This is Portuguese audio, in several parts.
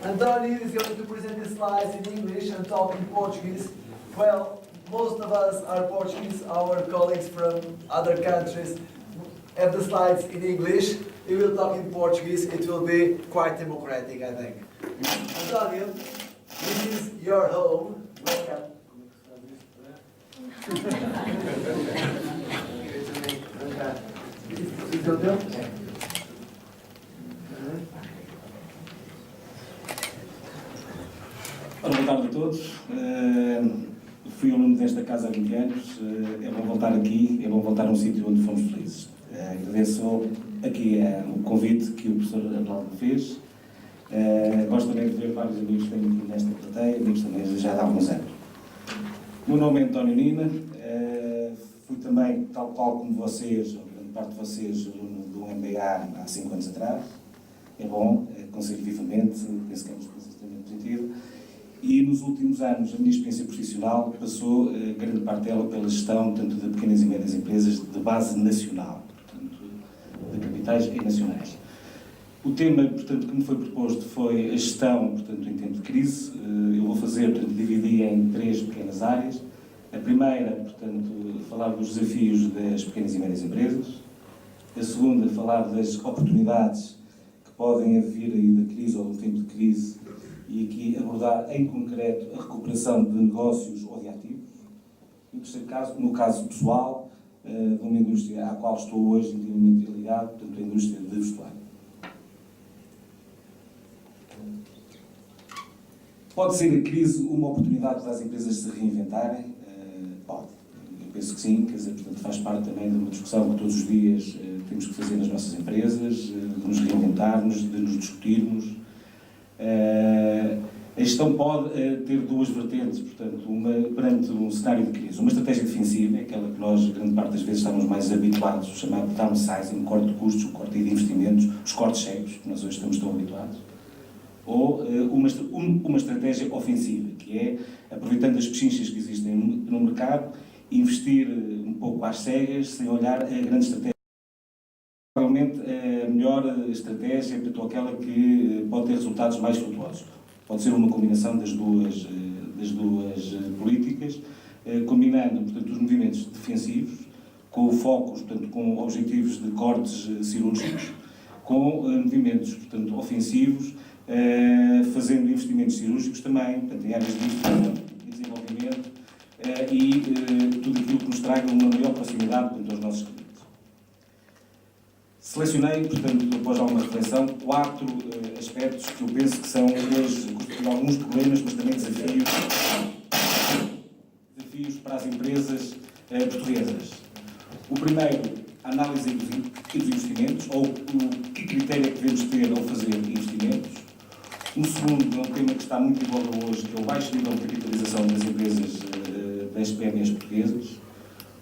António is going to present the slides in English and talk in Portuguese. Well, most of us are Portuguese, our colleagues from other countries have the slides in English. He will talk in Portuguese. It will be quite democratic, I think. António, this is your home. Welcome. Boa tarde a todos. Fui aluno desta casa há 20 anos. É bom voltar aqui, é bom voltar a um sítio onde fomos felizes. Agradeço aqui o convite que o professor Arnaldo me fez. Gosto também de ver vários amigos que tenho aqui nesta plateia, amigos também já há alguns anos. O meu nome é António Nina. Fui também, tal qual como vocês, ou grande parte de vocês, aluno do MBA há 5 anos atrás. É bom, aconselho vivamente, penso que é uma experiência extremamente positiva. E nos últimos anos a minha experiência profissional passou, grande parte dela, pela gestão tanto de pequenas e médias empresas de base nacional, portanto, de capitais e nacionais. O tema, portanto, que me foi proposto foi a gestão, portanto, em tempo de crise. Eu vou fazer, portanto, dividir em 3 pequenas áreas. A primeira, portanto, falar dos desafios das pequenas e médias empresas. A segunda, falar das oportunidades que podem vir aí da crise ou do tempo de crise, e aqui abordar em concreto a recuperação de negócios ou de ativos. E o terceiro caso, no caso pessoal, de uma indústria à qual estou hoje intimamente ligado, portanto, a indústria de vestuário. Pode ser a crise uma oportunidade para as empresas se reinventarem? Pode. Eu penso que sim, quer dizer, portanto, faz parte também de uma discussão que todos os dias temos que fazer nas nossas empresas, de nos reinventarmos, de nos discutirmos. A gestão pode ter 2 vertentes, portanto, uma perante um cenário de crise. Uma estratégia defensiva, é aquela que nós, grande parte das vezes, estamos mais habituados, o chamado downsizing, corte de custos, o corte de investimentos, os cortes cegos, que nós hoje estamos tão habituados. Ou uma estratégia ofensiva, que é, aproveitando as pechinchas que existem no mercado, investir um pouco às cegas, sem olhar a grande estratégia. Provavelmente a melhor estratégia é aquela que pode ter resultados mais frutuosos. Pode ser uma combinação das duas políticas, combinando, portanto, os movimentos defensivos, com focos, portanto, com objetivos de cortes cirúrgicos, com movimentos, portanto, ofensivos, fazendo investimentos cirúrgicos também, portanto, em áreas de investimento e desenvolvimento, e tudo aquilo que nos traga uma maior proximidade, portanto, aos nossos clientes. Selecionei, portanto, após alguma reflexão, 4 aspectos que eu penso que são hoje alguns problemas, mas também desafios para as empresas portuguesas. O primeiro, a análise dos investimentos, ou que critério é que devemos ter ao fazer investimentos. Um segundo, é um tema que está muito em voga hoje, que é o baixo nível de capitalização das empresas das PMEs portuguesas.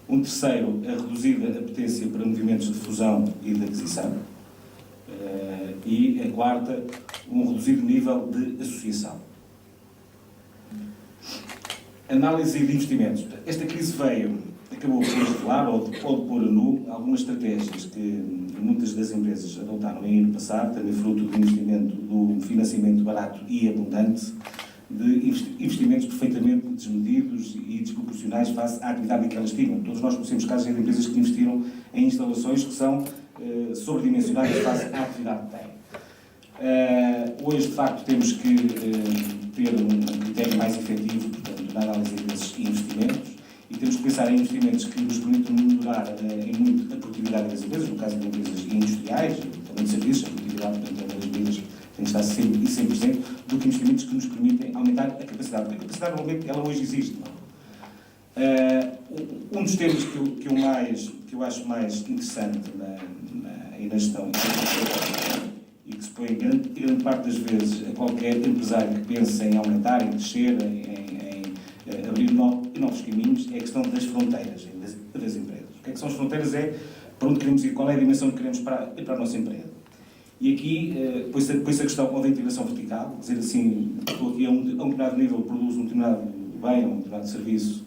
Um terceiro, a reduzida apetência para movimentos de fusão e de aquisição. E a quarta, um reduzido nível de associação. Análise de investimentos. Esta crise acabou por revelar ou de pôr a nu algumas estratégias que muitas das empresas adotaram em ano passado, também fruto do investimento, do financiamento barato e abundante, de investimentos perfeitamente desmedidos e desproporcionais face à atividade que elas tinham. Todos nós conhecemos casos de empresas que investiram em instalações que são sobredimensionadas face à atividade que têm. Hoje, de facto, temos que ter um critério mais efetivo, portanto, na análise desses investimentos, e temos que pensar em investimentos que nos permitam melhorar em muito a produtividade das empresas, no caso de empresas industriais, também de serviços, a produtividade, portanto, é uma das medidas tem que estar sempre e 100%, do que investimentos que nos permitem aumentar a capacidade. Porque a capacidade, normalmente, ela hoje existe. Um dos temas que eu acho mais interessante na gestão e que se põe grande parte das vezes a qualquer empresário que pense em aumentar, em crescer, em abrir novos caminhos, é a questão das fronteiras das empresas. O que é que são as fronteiras? É para onde queremos ir, qual é a dimensão que queremos para a nossa empresa. E aqui, põe-se a questão da integração vertical, dizer assim, estou aqui a um determinado nível, produzo um determinado bem, um determinado serviço,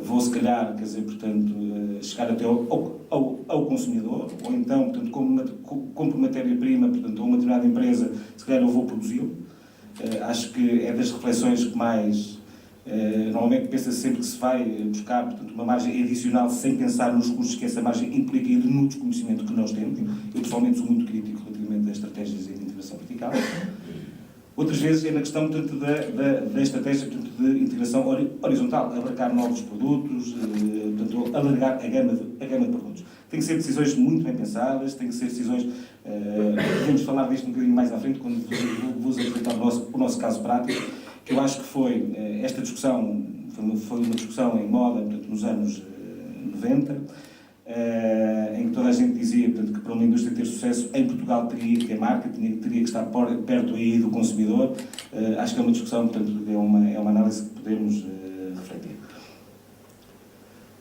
vou se calhar, quer dizer, portanto, chegar até ao consumidor, ou então, portanto, compro matéria-prima, portanto, a uma determinada empresa, se calhar eu vou produzi-lo. acho que é das reflexões que mais... normalmente pensa sempre que se vai buscar, portanto, uma margem adicional sem pensar nos custos que essa margem implica e no desconhecimento que nós temos. Eu, pessoalmente, sou muito crítico relativamente a estratégias de integração vertical. Outras vezes é na questão, portanto, da estratégia, portanto, de integração horizontal, abarcar novos produtos, portanto, alargar a gama de produtos. Tem que ser decisões muito bem pensadas, tem que ser decisões... podemos falar disto um bocadinho mais à frente, quando vos apresentar o nosso caso prático, que eu acho que foi, esta discussão, foi uma discussão em moda, portanto, nos anos 90, em que toda a gente dizia, portanto, que para uma indústria ter sucesso em Portugal teria que ter marca, teria que estar perto aí do consumidor. Acho que é uma discussão, portanto, é uma análise que podemos refletir.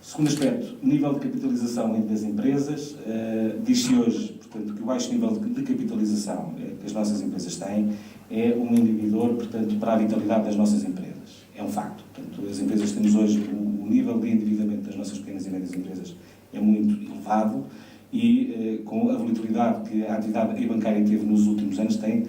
Segundo aspecto, nível de capitalização das empresas. Diz-se hoje, portanto, que o baixo nível de capitalização que as nossas empresas têm é um inibidor, portanto, para a vitalidade das nossas empresas. É um facto. Portanto, as empresas que temos hoje, o nível de endividamento das nossas pequenas e médias empresas é muito elevado e com a volatilidade que a atividade bancária teve nos últimos anos tem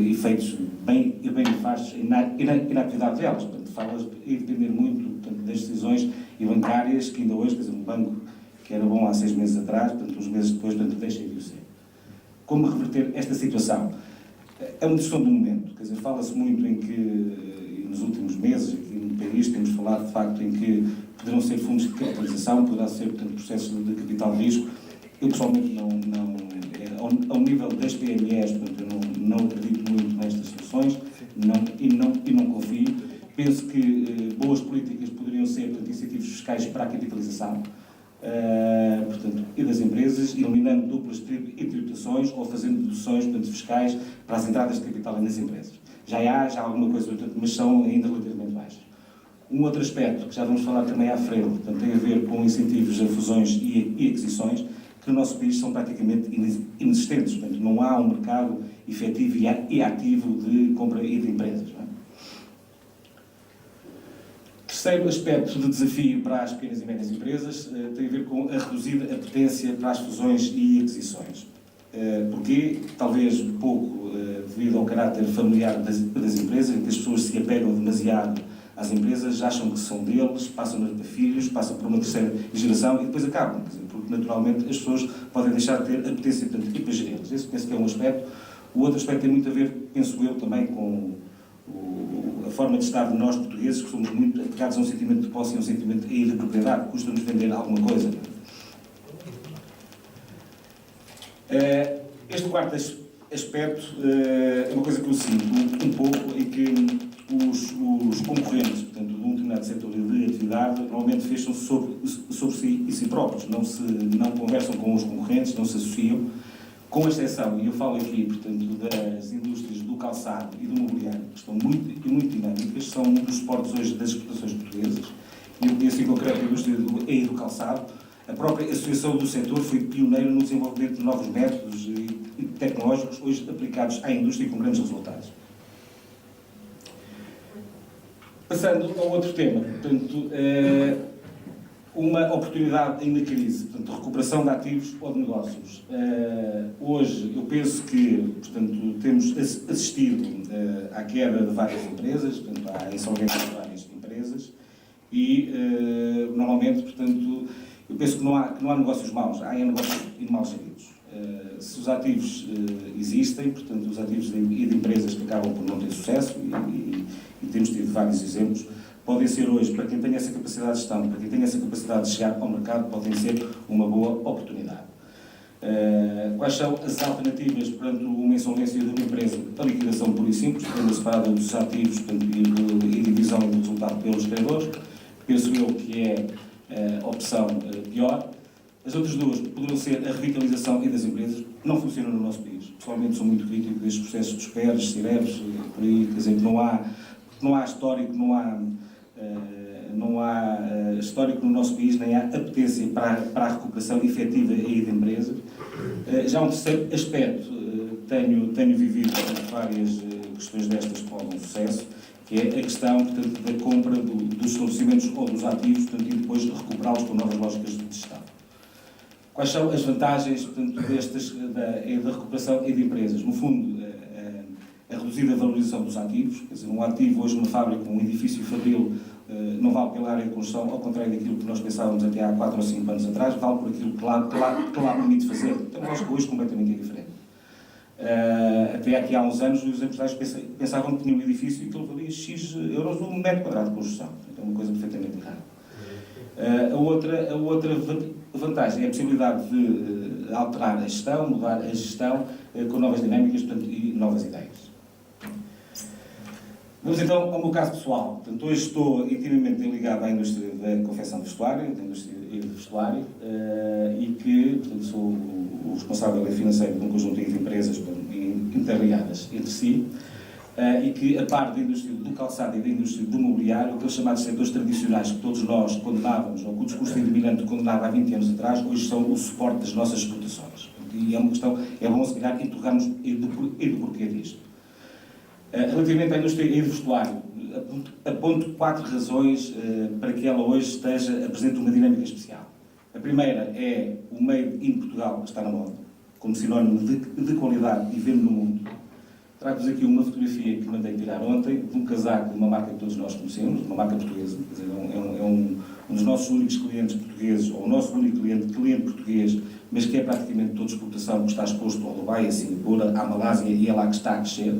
efeitos bem nefastos na atividade delas. Portanto, fala em depender muito, portanto, das decisões bancárias que ainda hoje, quer dizer, um banco que era bom há 6 meses atrás, portanto, uns meses depois, portanto, deixa de o ser. Como reverter esta situação? É uma discussão do momento. Quer dizer, fala-se muito em que, nos últimos meses, aqui no país, temos falado de facto em que poderão ser fundos de capitalização, poderá ser, portanto, processos de capital de risco. Eu, pessoalmente, ao nível das PMEs, portanto, eu não acredito muito nestas soluções e não confio. Penso que boas políticas poderiam ser, portanto, incentivos fiscais para a capitalização, portanto, e das empresas, eliminando duplas tributações ou fazendo deduções, portanto, fiscais para as entradas de capital nas empresas. Já há alguma coisa, portanto, mas são ainda relativamente baixas. Um outro aspecto, que já vamos falar também à frente, portanto, tem a ver com incentivos a fusões e aquisições, que no nosso país são praticamente inexistentes. Portanto, não há um mercado efetivo e ativo de compra e de empresas. Não é? Terceiro aspecto de desafio para as pequenas e médias empresas tem a ver com a reduzida apetência para as fusões e aquisições. Porquê? Talvez um pouco devido ao caráter familiar das empresas, em que as pessoas se apegam demasiado às empresas, acham que são deles, passam para filhos, passam por uma terceira geração e depois acabam, porque naturalmente as pessoas podem deixar de ter apetência para geri-las. Esse penso que é um aspecto. O outro aspecto tem muito a ver, penso eu, também com a forma de estar de nós portugueses, que somos muito apegados a um sentimento de posse e a um sentimento de propriedade, custa-nos vender alguma coisa. Este quarto aspecto é uma coisa que eu sinto um pouco, em que os concorrentes, portanto, de um determinado setor de atividade, normalmente fecham-se sobre si e si próprios, não conversam com os concorrentes, não se associam, com exceção, e eu falo aqui, portanto, das indústrias do calçado e do mobiliário, que estão muito dinâmicas, são um dos suportes hoje das exportações portuguesas, e eu conheço em concreto a indústria do calçado. A própria associação do setor foi pioneira no desenvolvimento de novos métodos e tecnológicos, hoje aplicados à indústria com grandes resultados. Passando ao outro tema, portanto, uma oportunidade na crise, portanto, recuperação de ativos ou de negócios. Hoje, eu penso que, portanto, temos assistido à queda de várias empresas, portanto, à insolvência de várias empresas e, normalmente, portanto, eu penso que não há negócios maus, há negócios mal geridos. Se os ativos existem, portanto, os ativos de empresas que acabam por não ter sucesso, e temos tido vários exemplos, podem ser hoje, para quem tem essa capacidade de gestão, para quem tem essa capacidade de chegar ao mercado, podem ser uma boa oportunidade. Quais são as alternativas perante uma insolvência de uma empresa? A liquidação pura e simples, tendo separada dos ativos, portanto, e divisão do resultado pelos credores. Penso eu que é a opção pior. As outras duas poderão ser a revitalização das empresas. Não funcionam no nosso país. Pessoalmente sou muito crítico destes processos dos PERs, CIREVs, por aí, quer dizer, que não há histórico, não há histórico no nosso país, nem há apetência para a recuperação efetiva aí de empresas. Já um terceiro aspecto, tenho vivido várias questões destas com algum sucesso, que é a questão, portanto, da compra dos estabelecimentos ou dos ativos, portanto, e depois recuperá-los com novas lógicas de gestão. Quais são as vantagens, portanto, da recuperação e de empresas? No fundo, a reduzida valorização dos ativos, quer dizer, um ativo hoje, uma fábrica, um edifício fabril, não vale pela área de construção, ao contrário daquilo que nós pensávamos até há 4 ou 5 anos atrás, vale por aquilo que lá permite fazer. Então, nós hoje completamente é diferente. Até aqui há uns anos, os empresários pensavam que tinham um edifício e que ele valia X euros no metro quadrado de construção. Então, é uma coisa perfeitamente errada. A outra vantagem é a possibilidade de alterar a gestão, mudar a gestão com novas dinâmicas, portanto, e novas ideias. Vamos então ao meu caso pessoal. Portanto, hoje estou intimamente ligado à indústria da confecção de vestuário, da indústria de vestuário, e que, portanto, sou o responsável financeiro de um conjunto de empresas interligadas entre si, e que, a par da indústria do calçado e da indústria do mobiliário, aqueles chamados setores tradicionais que todos nós condenávamos, ou que o discurso dominante condenava há 20 anos atrás, hoje são o suporte das nossas exportações. E é uma questão, é bom se calhar interrogarmos do porquê disto. Relativamente à indústria e do vestuário, aponto 4 razões para que ela hoje apresente uma dinâmica especial. A primeira é o Made in Portugal, que está na moda, como sinónimo de qualidade e vendo no mundo. Trago-vos aqui uma fotografia que mandei tirar ontem, de um casaco de uma marca que todos nós conhecemos, uma marca portuguesa. Quer dizer, é um dos nossos únicos clientes portugueses, ou o nosso único cliente português, mas que é praticamente toda exportação, que está exposto ao Dubai, a Singapura, à Malásia, e é lá que está a crescer.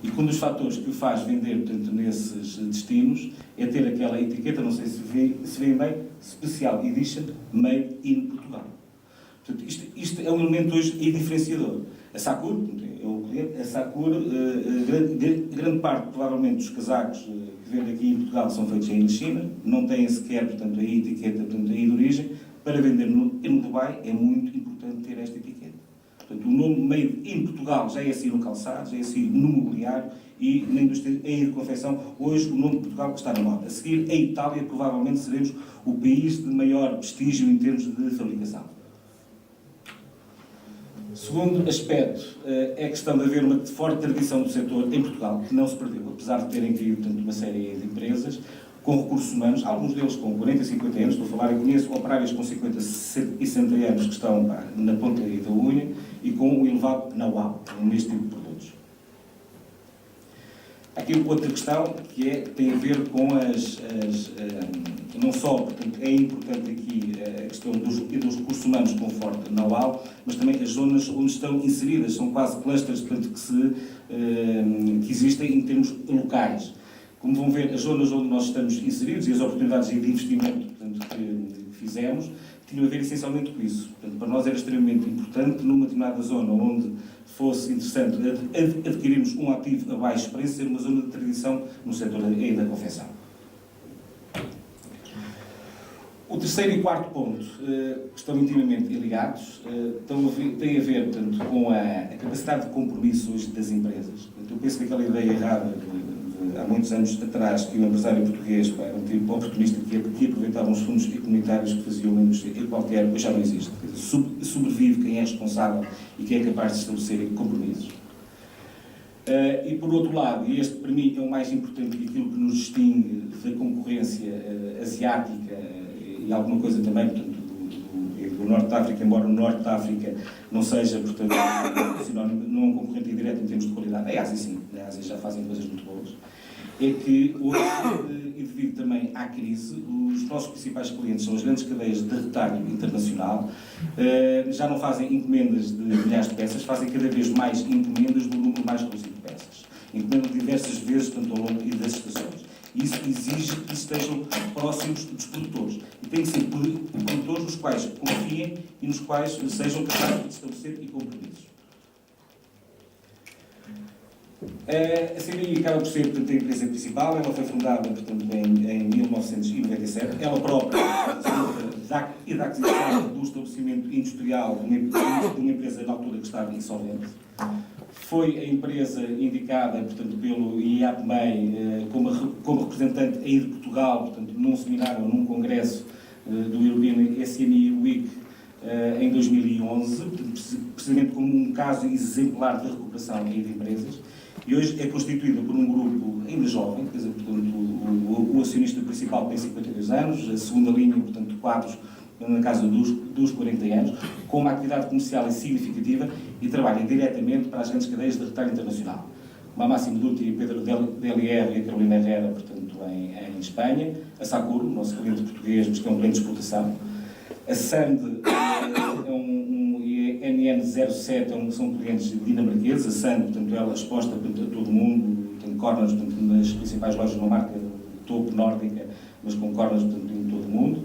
E um dos fatores que o faz vender, portanto, nesses destinos é ter aquela etiqueta, não sei se vê bem, Special Edition Made in Portugal. Portanto, isto é um elemento hoje diferenciador. A Sakura, é o cliente, a Sakura, grande parte, provavelmente, dos casacos que vende aqui em Portugal são feitos aí na China, não têm sequer, portanto, a etiqueta, portanto, aí de origem. Para vender no Dubai é muito importante ter esta etiqueta. Portanto, o nome Made in Portugal já é assim no calçado, já é assim no mobiliário e na indústria de confecção. Hoje, o nome de Portugal que está na moda. A seguir, a Itália, provavelmente seremos o país de maior prestígio em termos de fabricação. Segundo aspecto, é a questão de haver uma forte tradição do setor em Portugal, que não se perdeu, apesar de terem caído, portanto, uma série de empresas com recursos humanos, alguns deles com 40 e 50 anos, estou a falar, eu conheço operários com 50 e 60 anos que estão na ponta da unha e com um elevado know-how neste tipo de produtos. Há aqui outra questão que tem a ver com não só, portanto, é importante aqui a questão dos recursos humanos com forte know-how, mas também as zonas onde estão inseridas, são quase clusters, portanto, que existem em termos locais. Como vão ver, as zonas onde nós estamos inseridos e as oportunidades de investimento, portanto, que fizemos, tinham a ver essencialmente com isso. Portanto, para nós era extremamente importante, numa determinada zona onde fosse interessante adquirirmos um ativo a baixo preço, ser uma zona de tradição no setor da confecção. O terceiro e quarto ponto, que estão intimamente ligados, têm a ver, portanto, com a capacidade de compromisso hoje das empresas. Portanto, eu penso que aquela ideia errada há muitos anos atrás, que o empresário português era um tipo oportunista que aproveitava os fundos comunitários que faziam uma indústria qualquer, hoje já não existe. Sobrevive quem é responsável e quem é capaz de estabelecer compromissos. E por outro lado, e este para mim é o mais importante, aquilo que nos distingue da concorrência asiática e alguma coisa também, portanto, do Norte de África, embora o Norte de África não seja, portanto, não é um concorrente indireto em termos de qualidade. A Ásia sim, a Ásia já fazem coisas muito boas. É que hoje, e devido também à crise, os nossos principais clientes são as grandes cadeias de retalho internacional, já não fazem encomendas de milhares de peças, fazem cada vez mais encomendas de um número mais reduzido de peças. Encomendam diversas vezes, tanto ao longo das estações. E isso exige que estejam próximos dos produtores. E tem que ser produtores nos quais confiem e nos quais sejam capazes de estabelecer compromissos. A CBI acaba por ser, portanto, a empresa principal. Ela foi fundada, portanto, em 1997. Ela própria e da aquisição do estabelecimento industrial de uma empresa na altura que estava insolvente. Foi a empresa indicada, portanto, pelo IAPMEI como representante aí de Portugal, portanto, num seminário, num congresso do European SME Week em 2011, portanto, precisamente como um caso exemplar de recuperação aí de empresas. E hoje é constituída por um grupo ainda jovem, quer dizer, portanto, o acionista principal tem 52 anos, a segunda linha, portanto, quadros na casa dos 40 anos, com uma atividade comercial significativa e trabalha diretamente para as grandes cadeias de retalho internacional. a Máximo Dutti e Pedro DLR e a Carolina Herrera, portanto, em Espanha. A Sakura, o nosso cliente português, mas que é um cliente de exportação. A Sand e a NN07 são clientes dinamarqueses. A Sand, portanto, ela é exposta a todo o mundo, tem corners, portanto, nas principais lojas de uma marca topo nórdica, mas com corners, portanto, em todo o mundo.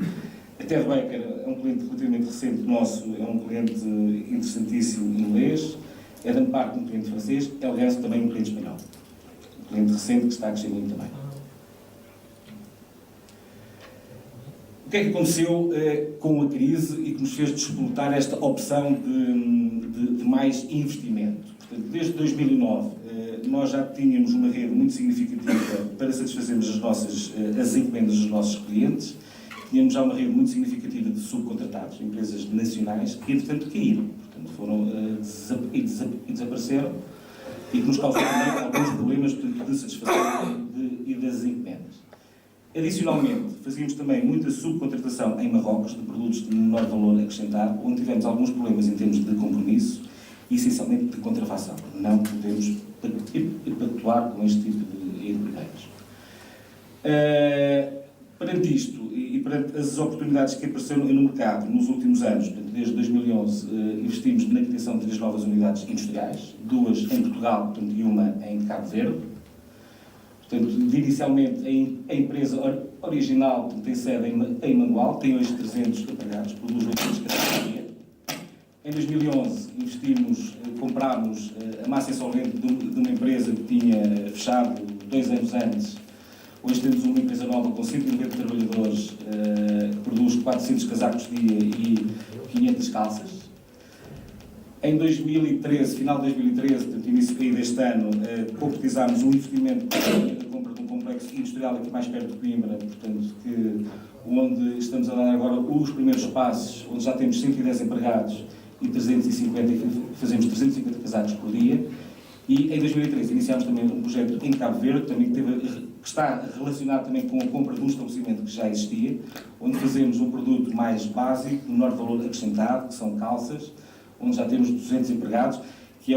A Ted Baker é um cliente relativamente recente nosso, é um cliente interessantíssimo inglês. Eden Park, um cliente francês. Elgance, também um cliente espanhol. Um cliente recente que está a crescer muito também. O que é que aconteceu com a crise e que nos fez disputar esta opção de mais investimento? Portanto, desde 2009, nós já tínhamos uma rede muito significativa para satisfazermos as encomendas dos nossos clientes. Tínhamos já uma rede muito significativa de subcontratados, empresas nacionais, que, entretanto, caíram. Portanto, foram e desapareceram e que nos causaram também alguns problemas, portanto, de satisfação e das encomendas. Adicionalmente, fazíamos também muita subcontratação em Marrocos de produtos de menor valor acrescentado, onde tivemos alguns problemas em termos de compromisso e, essencialmente, de contrafação. Não podemos pactuar com este tipo de ideias. Perante isto e perante as oportunidades que apareceram no mercado nos últimos anos, desde 2011, investimos na criação de 3 novas unidades industriais, 2 em Portugal, portanto, e uma em Cabo Verde. Portanto, inicialmente, a empresa original tem sede em Mangual, tem hoje 300 empregados, produz 800 carros por dia. Em 2011, comprámos a massa insolvente de uma empresa que tinha fechado 2 anos antes. Hoje temos uma empresa nova com 190 trabalhadores, que produz 400 casacos por dia e 500 calças. Em 2013, final de 2013, portanto, início deste ano, concretizámos um investimento da compra de um complexo industrial aqui mais perto de Coimbra, portanto, onde estamos a dar agora os primeiros passos, onde já temos 110 empregados e fazemos 350 casacos por dia. E em 2013 iniciámos também um projeto em Cabo Verde, também que está relacionado também com a compra de um estabelecimento que já existia, onde fazemos um produto mais básico, de menor valor acrescentado, que são calças, onde já temos 200 empregados, que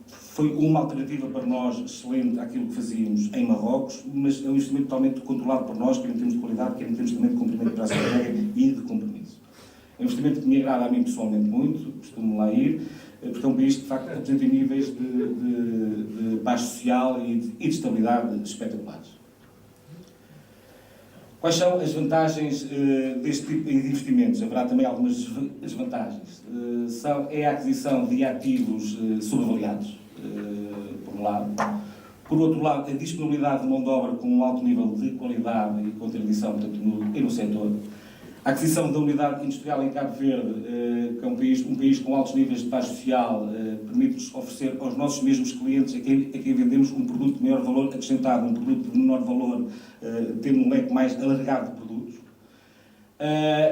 foi uma alternativa para nós excelente àquilo que fazíamos em Marrocos, mas é um investimento totalmente controlado por nós, quer em termos de qualidade, quer em termos também de cumprimento de prazo de entrega e de compromisso. É um investimento que me agrada a mim pessoalmente muito, costumo lá ir, porque é um país que, de facto, apresenta níveis de paz social e de estabilidade espetaculares. Quais são as vantagens deste tipo de investimentos? Haverá também algumas desvantagens. É a aquisição de ativos subavaliados, por um lado. Por outro lado, a disponibilidade de mão de obra com um alto nível de qualidade e com tradição, portanto, no setor. A aquisição da unidade industrial em Cabo Verde, que é um país com altos níveis de paz social, permite-nos oferecer aos nossos mesmos clientes a quem vendemos um produto de maior valor acrescentado, um produto de menor valor, tendo um leque mais alargado de produtos.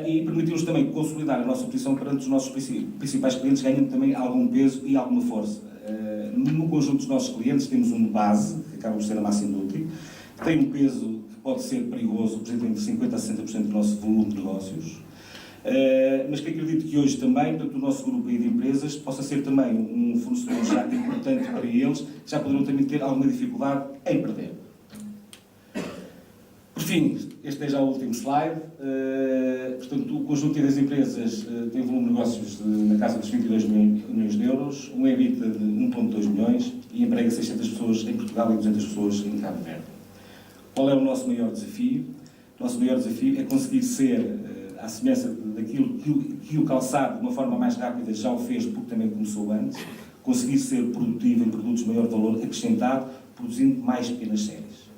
E permitiu-nos também consolidar a nossa posição perante os nossos principais clientes, ganhando também algum peso e alguma força. No conjunto dos nossos clientes temos um base, que acaba por ser a Máximo Dutti, que tem um peso pode ser perigoso, representa entre 50% a 60% do nosso volume de negócios, mas que acredito que hoje também, portanto, o nosso grupo aí de empresas, possa ser também um fornecedor já importante para eles, que já poderão também ter alguma dificuldade em perder. Por fim, este é já o último slide. Portanto, o conjunto das empresas tem volume de negócios na casa dos 22 milhões de euros, um EBITDA de 1,2 milhões e emprega 600 pessoas em Portugal e 200 pessoas em Cabo Verde. Qual é o nosso maior desafio? O nosso maior desafio é conseguir ser, à semelhança daquilo que o calçado, de uma forma mais rápida, já o fez, porque também começou antes, conseguir ser produtivo em produtos de maior valor acrescentado, produzindo mais pequenas séries.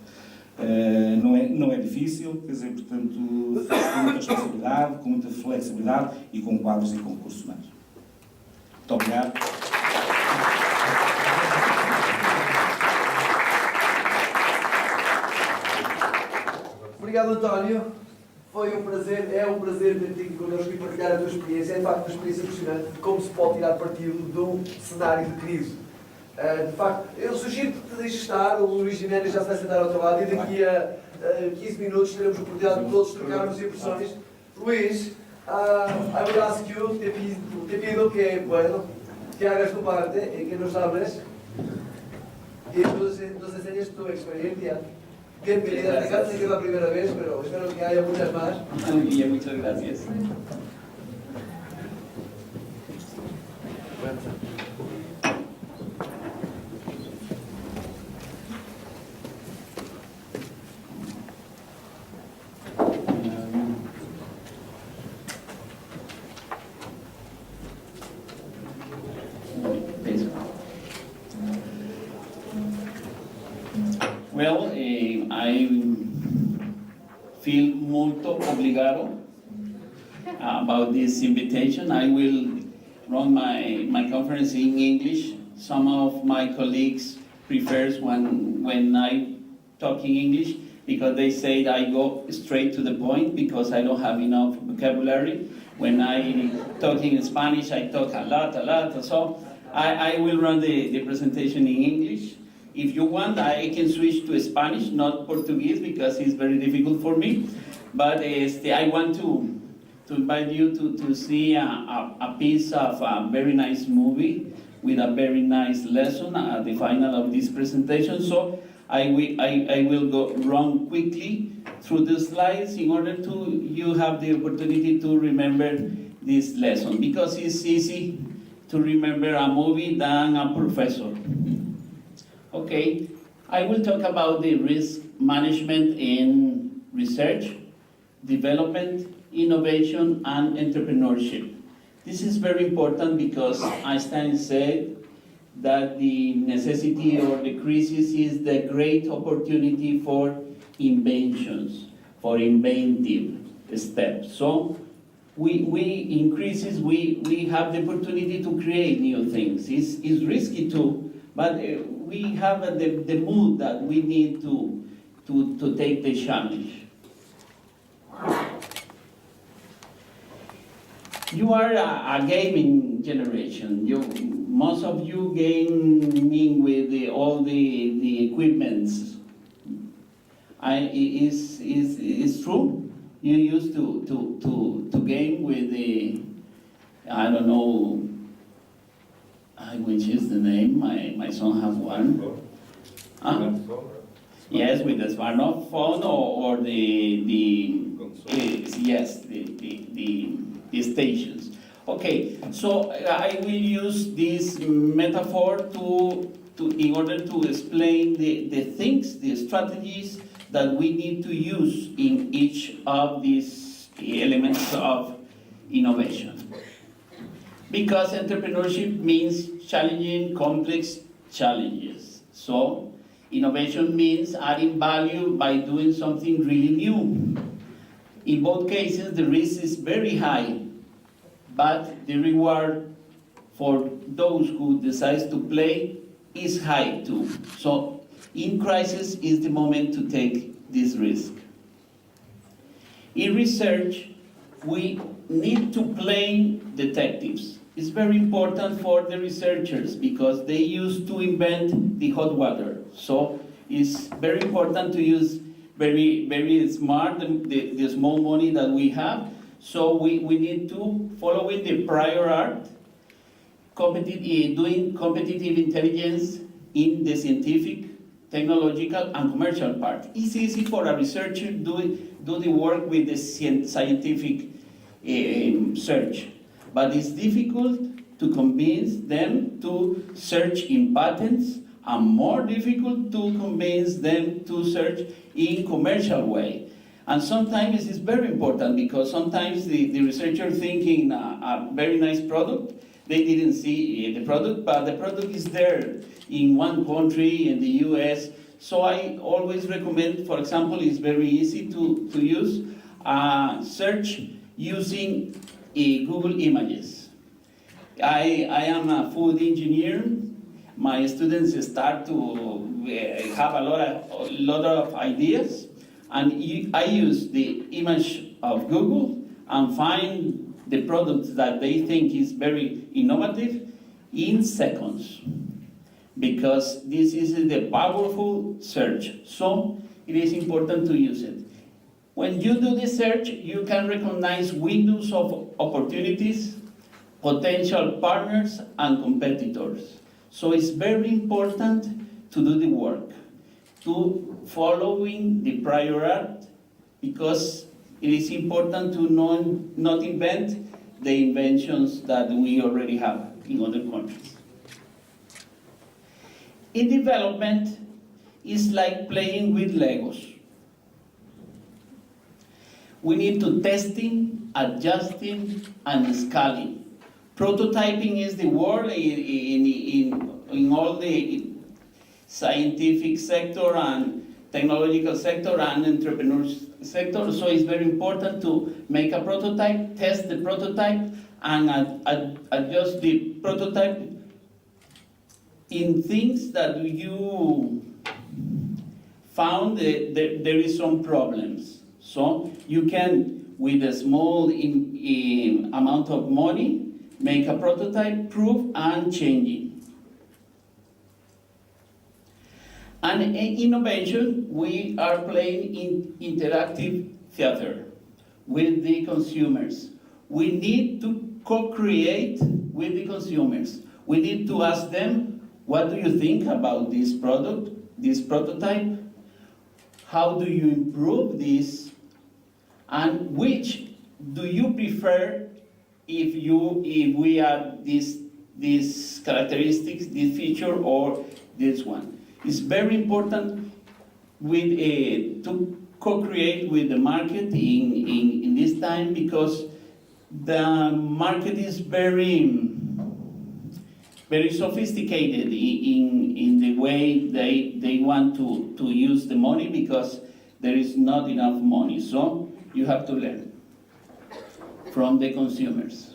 Não é difícil, quer dizer, portanto, com muita responsabilidade, com muita flexibilidade e com quadros e com recursos humanos. Muito obrigado. Obrigado, António. Foi um prazer, é um prazer ter-te aqui connosco e partilhar a tua experiência. É de facto uma experiência impressionante de como se pode tirar partido de um cenário de crise. De facto, eu sugiro que te deixes estar, o Luís Jiménez já se vai sentar ao teu lado e daqui a 15 minutos teremos a oportunidade de todos trocarmos impressões. Luís, I would ask you, te pido que, bueno, que hagas tu parte, que nos hables. y nos enseñes tu experiencia. Bienvenida, fíjate que es la primera vez, pero espero que haya muchas más. Muy bien, muchas gracias. Well, I feel molto obligado about this invitation. I will run my conference in English. Some of my colleagues prefers when I talk in English because they say I go straight to the point because I don't have enough vocabulary. When I talk in Spanish, I talk a lot. So I will run the presentation in English. If you want, I can switch to Spanish, not Portuguese, because it's very difficult for me. But I want to invite you to see a piece of a very nice movie with a very nice lesson at the final of this presentation. So I will go run quickly through the slides in order to you have the opportunity to remember this lesson, because it's easy to remember a movie than a professor. Okay, I will talk about the risk management in research, development, innovation, and entrepreneurship. This is very important because Einstein said that the necessity or the crisis is the great opportunity for inventions, for inventive steps. So we have the opportunity to create new things. It's risky too, but we have the mood that we need to take the challenge. You are a gaming generation. Most of you gaming with all the equipments. It's true. You used to game with the, I don't know, which is the name. My son has one. Yes, with the smartphone or the stations. Okay, so I will use this metaphor in order to explain the things, the strategies that we need to use in each of these elements of innovation. Because entrepreneurship means challenging complex challenges. So innovation means adding value by doing something really new. In both cases, the risk is very high, but the reward for those who decide to play is high too. So in crisis is the moment to take this risk. In research, we need to play detectives. It's very important for the researchers because they used to invent the hot water. So it's very important to use very, very smart the small money that we have. So we need to follow in the prior art, doing competitive intelligence in the scientific, technological, and commercial part. It's easy for a researcher to do the work with the scientific search, but it's difficult to convince them to search in patents, and more difficult to convince them to search in commercial way. And sometimes it's very important because sometimes the researcher thinking a very nice product, they didn't see the product, but the product is there in one country, in the US. So I always recommend, for example, it's very easy to use search using Google Images. I am a food engineer. My students start to have a lot of ideas, and I use the image of Google and find the product that they think is very innovative in seconds, because this is the powerful search. So it is important to use it. When you do the search, you can recognize windows of opportunities, potential partners, and competitors. So it's very important to do the work, to following the prior art, because it is important to not invent the inventions that we already have in other countries. In development, it's like playing with Legos. We need to testing, adjusting, and scaling. Prototyping is the word in all the scientific sector and technological sector and entrepreneurship sector, so it's very important to make a prototype, test the prototype, and adjust the prototype in things that you found that there is some problems. So you can, with a small amount of money, make a prototype, prove, and change it. And in innovation, we are playing in interactive theater with the consumers. We need to co-create with the consumers. We need to ask them, what do you think about this product, this prototype? How do you improve this? And which do you prefer if we add these characteristics, this feature, or this one? It's very important to co-create with the market in this time, because the market is very sophisticated in the way they want to use the money, because there is not enough money. So you have to learn from the consumers.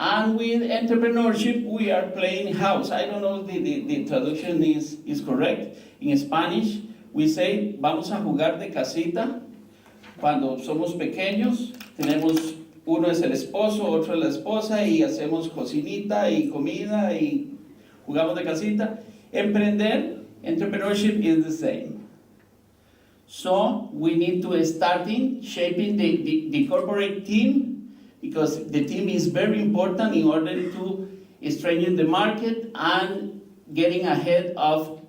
And with entrepreneurship, we are playing house. I don't know if the traduction is correct. In Spanish, we say, vamos a jugar de casita. Cuando somos pequeños, tenemos, uno es el esposo, otro es la esposa, y hacemos cocinita y comida, y jugamos de casita. Emprender, entrepreneurship is the same. So we need to start shaping the corporate team, because the team is very important in order to strengthen the market and getting ahead of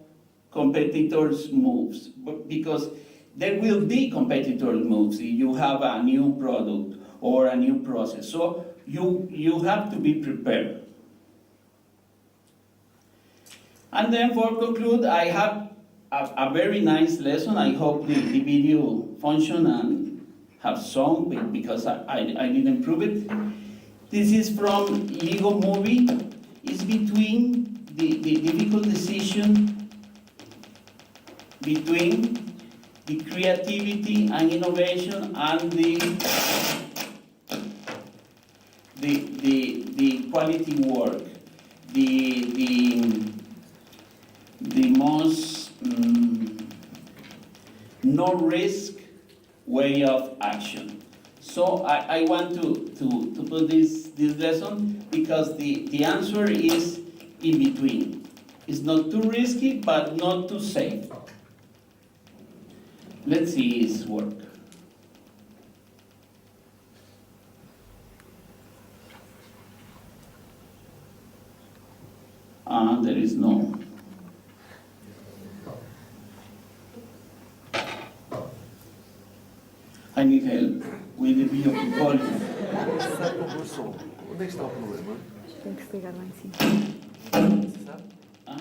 competitors' moves. Because there will be competitors' moves if you have a new product or a new process. So you have to be prepared. And then for conclude, I have a very nice lesson. I hope the video function and have song, because I didn't prove it. This is from Lego Movie. It's between the difficult decision between the creativity and innovation and the quality work, the most no risk way of action. So I want to put this lesson, because the answer is in between. It's not too risky, but not too safe. Let's see his work. There is no. I need help with the video volume. Sabe compor som. Onde é que está o problema? Tem que se ligar lá em cima. Sabe? Ah?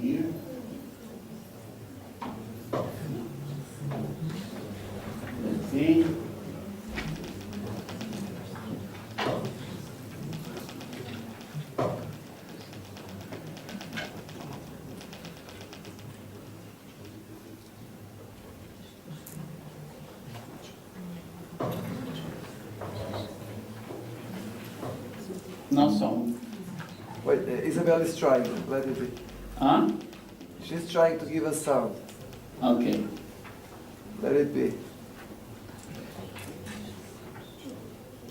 Here. Let's see. No song. Wait, Isabel is trying. Let it be. Huh? She's trying to give us sound. Okay. Let it be.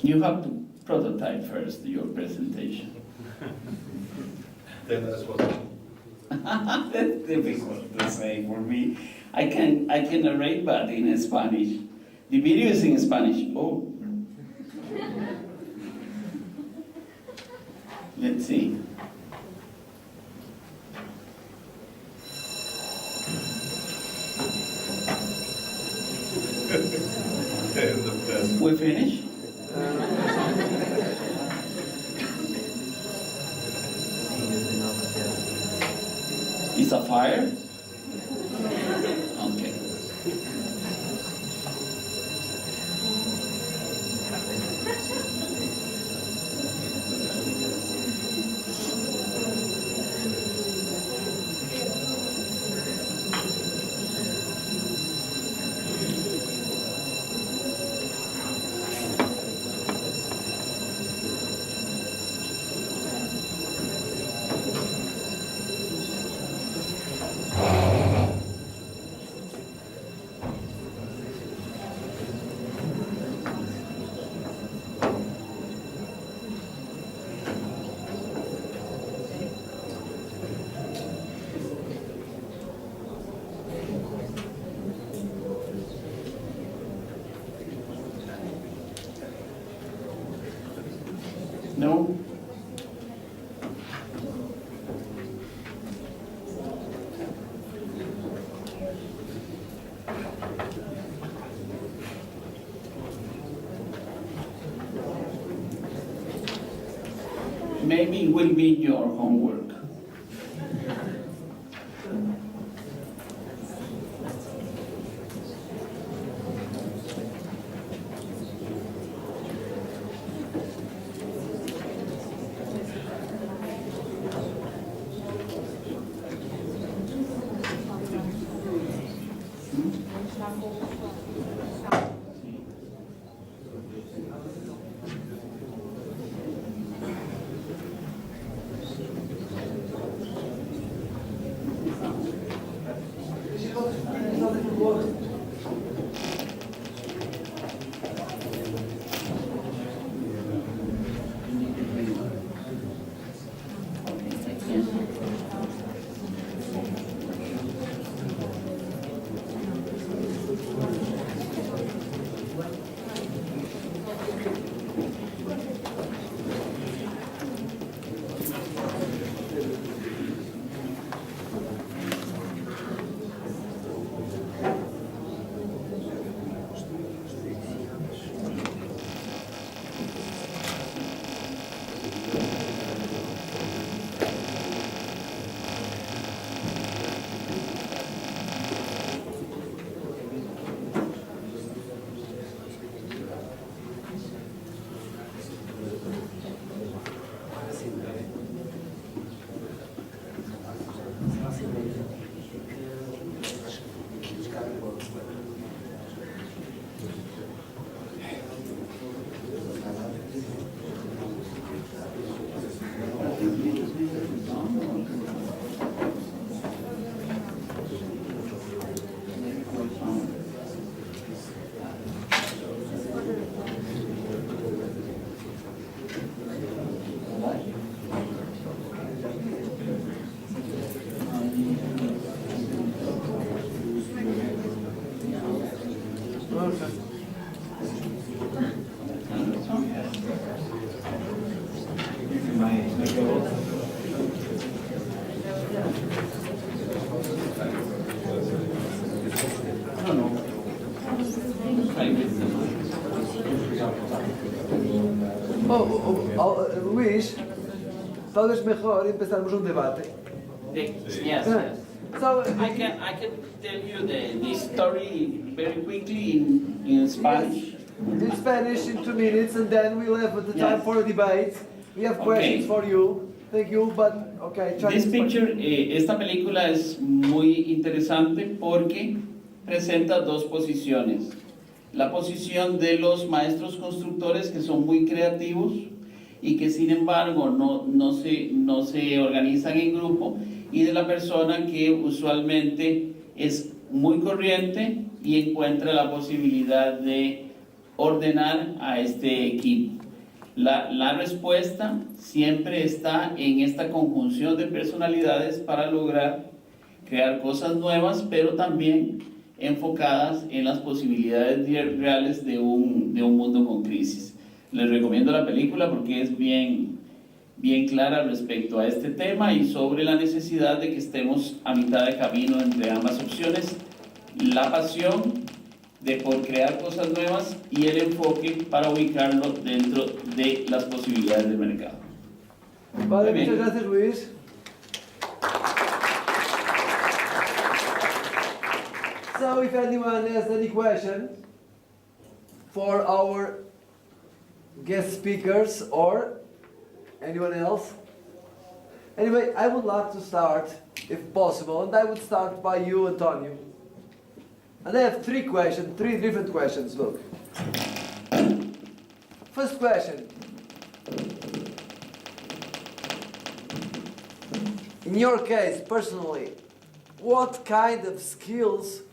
You have to prototype first your presentation. Then that's what. That's difficult to say for me. I can narrate, but in Spanish. The video is in Spanish. Oh. Let's see. The best. We finish? Is a fire? Okay. No? Maybe it will be your homework. Luís, talvez melhor empezarmos um debate. Yes, yes. So, I can tell you the story very quickly in Spanish. in Spanish in 2 minutes, and then we'll have the time Yes. for a debate. We have questions Okay. for you. Thank you, but okay. Try This to- picture, esta película es muy interesante porque presenta dos posiciones. La posición de los maestros constructores que son muy creativos y que sin embargo no se organizan en grupo, y de la persona que usualmente es muy corriente y encuentra la posibilidad de ordenar a este equipo. La respuesta siempre está en esta conjunción de personalidades para lograr crear cosas nuevas, pero también enfocadas en las posibilidades reales de un mundo con crisis. Les recomiendo la película porque es bien clara respecto a este tema y sobre la necesidad de que estemos a mitad de camino entre ambas opciones, la pasión por crear cosas nuevas y el enfoque para ubicarlo dentro de las posibilidades del mercado. Vale, Muy bien. muchas gracias, Luis. So, if anyone has any question for our guest speakers or anyone else? Anyway, I would like to start, if possible, and I would start by you, Antonio. And I have three different questions, look. First question. In your case, personally, what kind of skills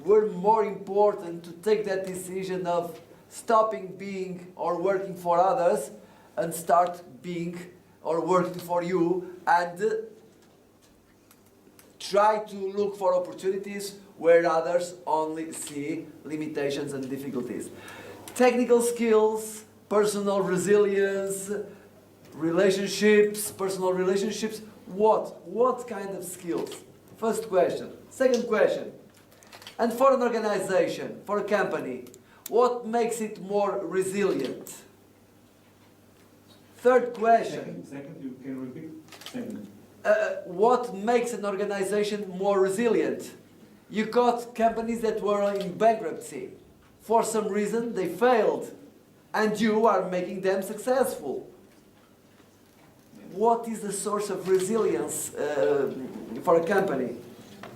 were more important to take that decision of stopping being or working for others and start being or working for you and try to look for opportunities where others only see limitations and difficulties? Technical skills, personal resilience, personal relationships, what kind of skills? First question. Second question. And for an organization, for a company, what makes it more resilient? Third question. Second, you can repeat? Second. What makes an organization more resilient? You got companies that were in bankruptcy. For some reason, they failed. And you are making them successful. What is the source of resilience for a company?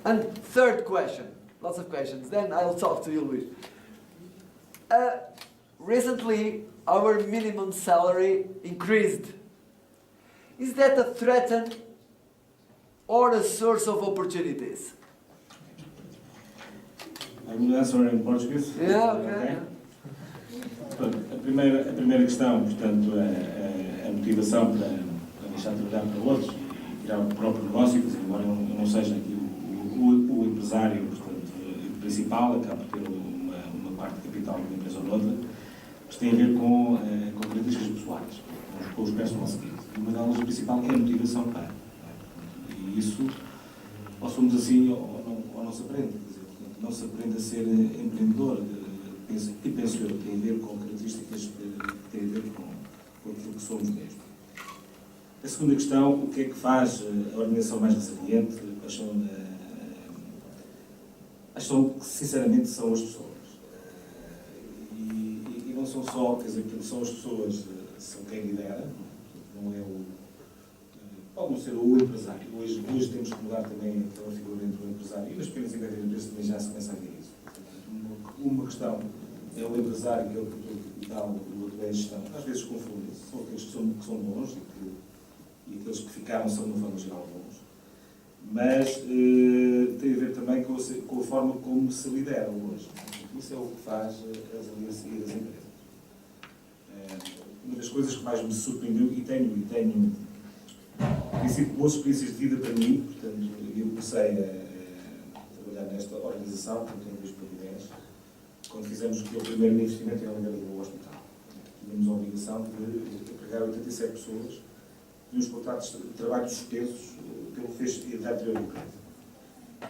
And third question. Lots of questions. Then I'll talk to you, Luis. Recently, our minimum salary increased. Is that a threat or a source of opportunities? I will answer in Portuguese. Yeah, okay. Pronto, a primeira questão, portanto, a motivação para deixar de trabalhar para outros e criar o próprio negócio, embora eu não seja aqui o empresário, portanto, principal, acaba por ter uma parte de capital de uma empresa ou outra, mas tem a ver com características pessoais, com os personal skills. Uma delas principal é a motivação para. E isso, ou somos assim, ou não se aprende. Quer dizer, não se aprende a ser empreendedor. E penso eu, tem a ver com características que têm a ver com aquilo que somos mesmo. A segunda questão, o que é que faz a organização mais resiliente? Acho que, sinceramente, são as pessoas. E não são só, quer dizer, são as pessoas, são quem lidera, não é pode não ser o empresário. Hoje temos que mudar também aquela figura dentro do empresário. E nas pequenas e médias empresas também já se começa a ver isso. Uma questão é o empresário, que é o produtor capital, o outro é a gestão. Às vezes confundem-se. São aqueles que são bons e aqueles que ficaram são, de uma forma geral, bons. Mas tem a ver também com a forma como se lidera hoje. Isso é o que faz a resiliência das empresas. Uma das coisas que mais me surpreendeu, e tenho sido boas experiências de vida para mim, portanto, eu comecei a trabalhar nesta organização, portanto, em 2010, quando fizemos o primeiro investimento em Oliveira do Hospital. Tínhamos a obrigação de empregar 87 pessoas, e os contratos de trabalho suspensos pelo fez da anterior empresa.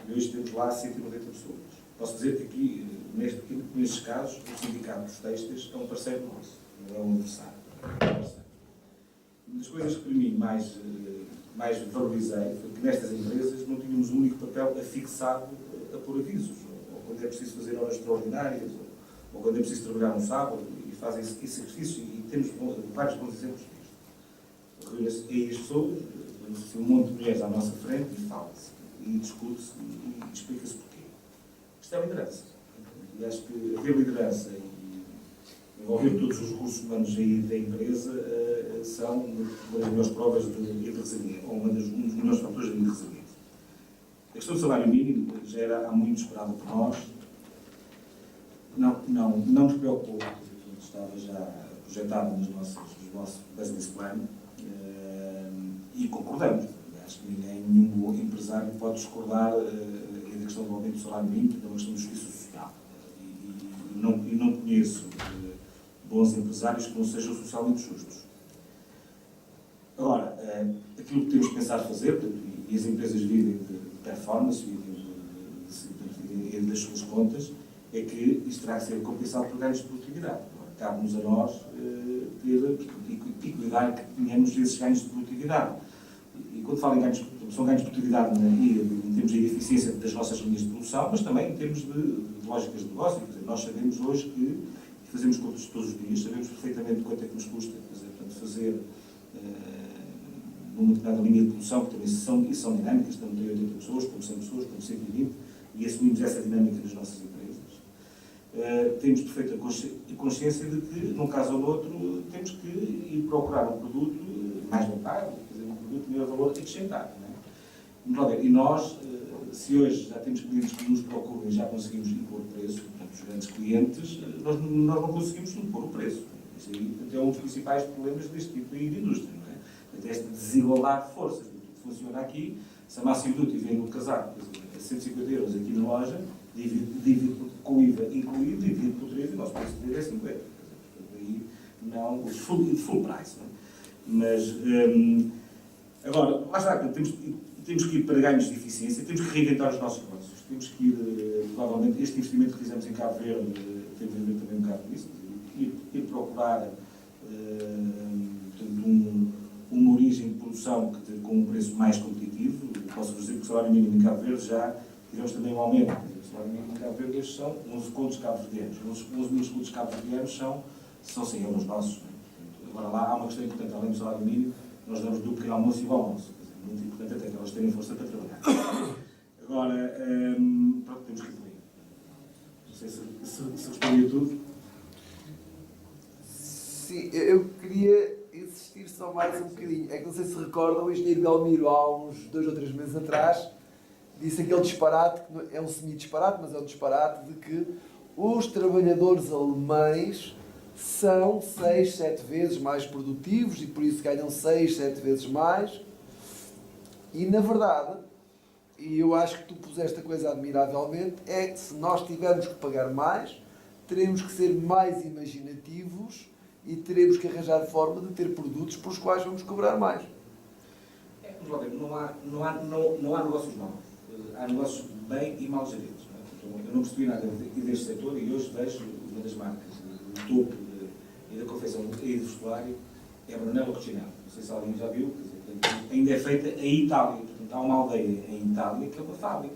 E hoje temos lá 190 pessoas. Posso dizer que aqui, nestes casos, o Sindicato dos Têxteis é um parceiro nosso, não é um adversário. Uma das coisas que para mim mais valorizei foi que nestas empresas não tínhamos um único papel afixado a pôr avisos, ou quando é preciso fazer horas extraordinárias, ou quando é preciso trabalhar no sábado, e fazem esse sacrifício, e temos vários bons exemplos disto. Reúne-se aí as pessoas, um monte de mulheres à nossa frente, e fala-se, e discute-se, e explica-se porquê. Isto é liderança. E acho que haver liderança e envolver todos os recursos humanos aí da empresa são uma das melhores provas de resiliência, ou um dos melhores fatores de resiliência. A questão do salário mínimo já era há muito esperada por nós. Não nos preocupou. estava já projetado nos nossos business plan e concordamos. Acho que nenhum empresário pode discordar da questão do aumento do salário mínimo, que é uma questão de justiça social. E não conheço bons empresários que não sejam socialmente justos. Agora, aquilo que temos que pensar fazer, e as empresas vivem de performance e das suas contas, é que isto terá que ser compensado por ganhos de produtividade. Cabe-nos a nós cuidar que tenhamos esses ganhos de produtividade. E quando falo em ganhos, são ganhos de produtividade em termos de eficiência das nossas linhas de produção, mas também em termos de lógicas de negócio. Quer dizer, nós sabemos hoje que fazemos contas todos os dias, sabemos perfeitamente quanto é que nos custa fazer numa determinada linha de produção, que também são dinâmicas, tanto de 80 pessoas, como 100 pessoas, como 120, e assumimos essa dinâmica nas nossas empresas. Temos perfeita consciência de que, num caso ou no outro, temos que ir procurar um produto mais rentável, um produto de maior valor acrescentado. Não é? E nós, se hoje já temos clientes que nos procuram e já conseguimos impor o preço, portanto, os grandes clientes, nós não conseguimos impor o preço. Isso aí é um dos principais problemas deste tipo de indústria. Não é? Esta desigualdade de forças. O que funciona aqui, se a Massimo Dutti vende um casaco a 150 euros aqui na loja, divide com o IVA incluído, divide por 3 e o nosso preço de é 50. Aí não, o full price. Não é? Mas, agora, lá está, temos que ir para ganhos de eficiência, temos que reinventar os nossos negócios, temos que ir, provavelmente, este investimento que fizemos em Cabo Verde, temos a ver também um bocado nisso, ir procurar uma origem de produção com um preço mais competitivo. Posso dizer que o salário mínimo em Cabo Verde já tivemos também um aumento. O salário mínimo em Cabo Verde hoje são 11 contos cabo-verdianos. 11 mil contos cabo-verdianos são 100 euros nossos. Agora lá há uma questão importante, além do salário mínimo, nós damos do pequeno almoço e o almoço. Muito importante até que elas tenham força para trabalhar. Agora, pronto, temos que ir por aí. Não sei se respondi a tudo. Sim, eu queria insistir só mais um bocadinho. É que não sei se recordam, o engenheiro Belmiro, há uns 2 ou 3 meses atrás, disse aquele disparate, que é um semi-disparate, mas é um disparate, de que os trabalhadores alemães são 6, 7 vezes mais produtivos e por isso ganham 6, 7 vezes mais. E na verdade, e eu acho que tu puseste a coisa admiravelmente, é que se nós tivermos que pagar mais, teremos que ser mais imaginativos e teremos que arranjar forma de ter produtos por os quais vamos cobrar mais. Não há negócios maus. Há negócios bem e mal geridos. Eu não percebi nada deste setor e hoje vejo uma das marcas do topo e da confecção e do vestuário é a Brunello Cucinelli. Não sei se alguém já viu, ainda é feita em Itália. Portanto, há uma aldeia em Itália que é uma fábrica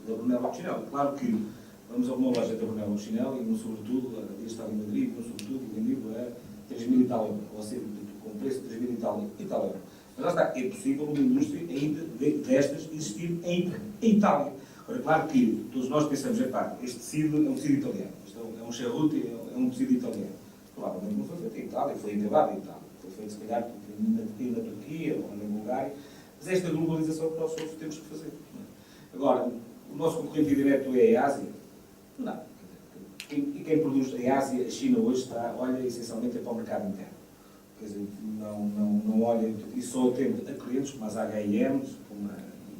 da Brunello Cucinelli. Claro que vamos a uma loja da Brunello Cucinelli e, no sobretudo, a estava em Madrid, no sobretudo, vendido a 3.000 e tal euros, ou seja, com o preço de 3.000 e tal euros. Mas lá está, é possível uma indústria ainda destas existir em Itália. Agora, claro que todos nós pensamos, este tecido é um tecido italiano, isto é um charuto, é um tecido italiano. Provavelmente não foi feito em Itália, foi acabado em Itália. Foi feito, se calhar, na Turquia ou na Bulgária. Mas esta globalização que nós todos temos que fazer. Agora, o nosso concorrente direto é a Ásia? Não. E quem produz em Ásia, a China hoje olha essencialmente para o mercado interno. Quer dizer, não olha e só atende a clientes como as H&M's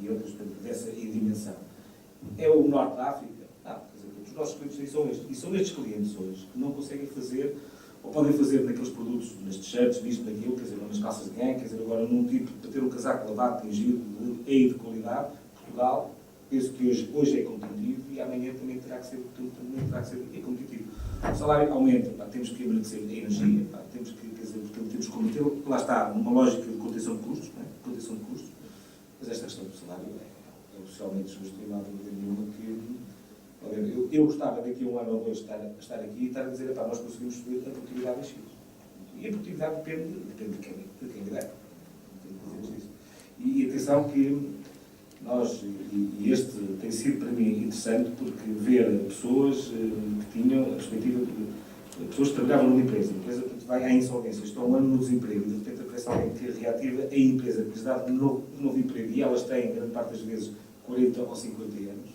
e outras dessa dimensão. É o Norte da África? Não. Quer dizer, os nossos clientes são estes. E são estes clientes hoje que não conseguem fazer, ou podem fazer naqueles produtos, nas t-shirts, nisto, naquilo, quer dizer, nas calças de ganho, quer dizer, agora num tipo, para ter um casaco lavado, tingido, de qualidade, Portugal, penso que hoje é competitivo e amanhã também terá que ser competitivo. O salário aumenta, temos que agradecer a energia, temos que, quer dizer, temos que combater, lá está, uma lógica de contenção de custos, contenção de custos, mas esta questão do salário é socialmente justo e não há dúvida nenhuma que, eu gostava daqui a 1 ano ou 2 estar aqui e estar a dizer, nós conseguimos subir a produtividade em X. E a produtividade depende de quem der. E atenção que nós, e este tem sido para mim interessante, porque ver pessoas que tinham a perspectiva de pessoas que trabalhavam numa empresa, a empresa vai à insolvência, estão um ano no desemprego, e de repente aparece alguém que reativa a empresa, que lhes dá um novo emprego, e elas têm, grande parte das vezes, 40 ou 50 anos.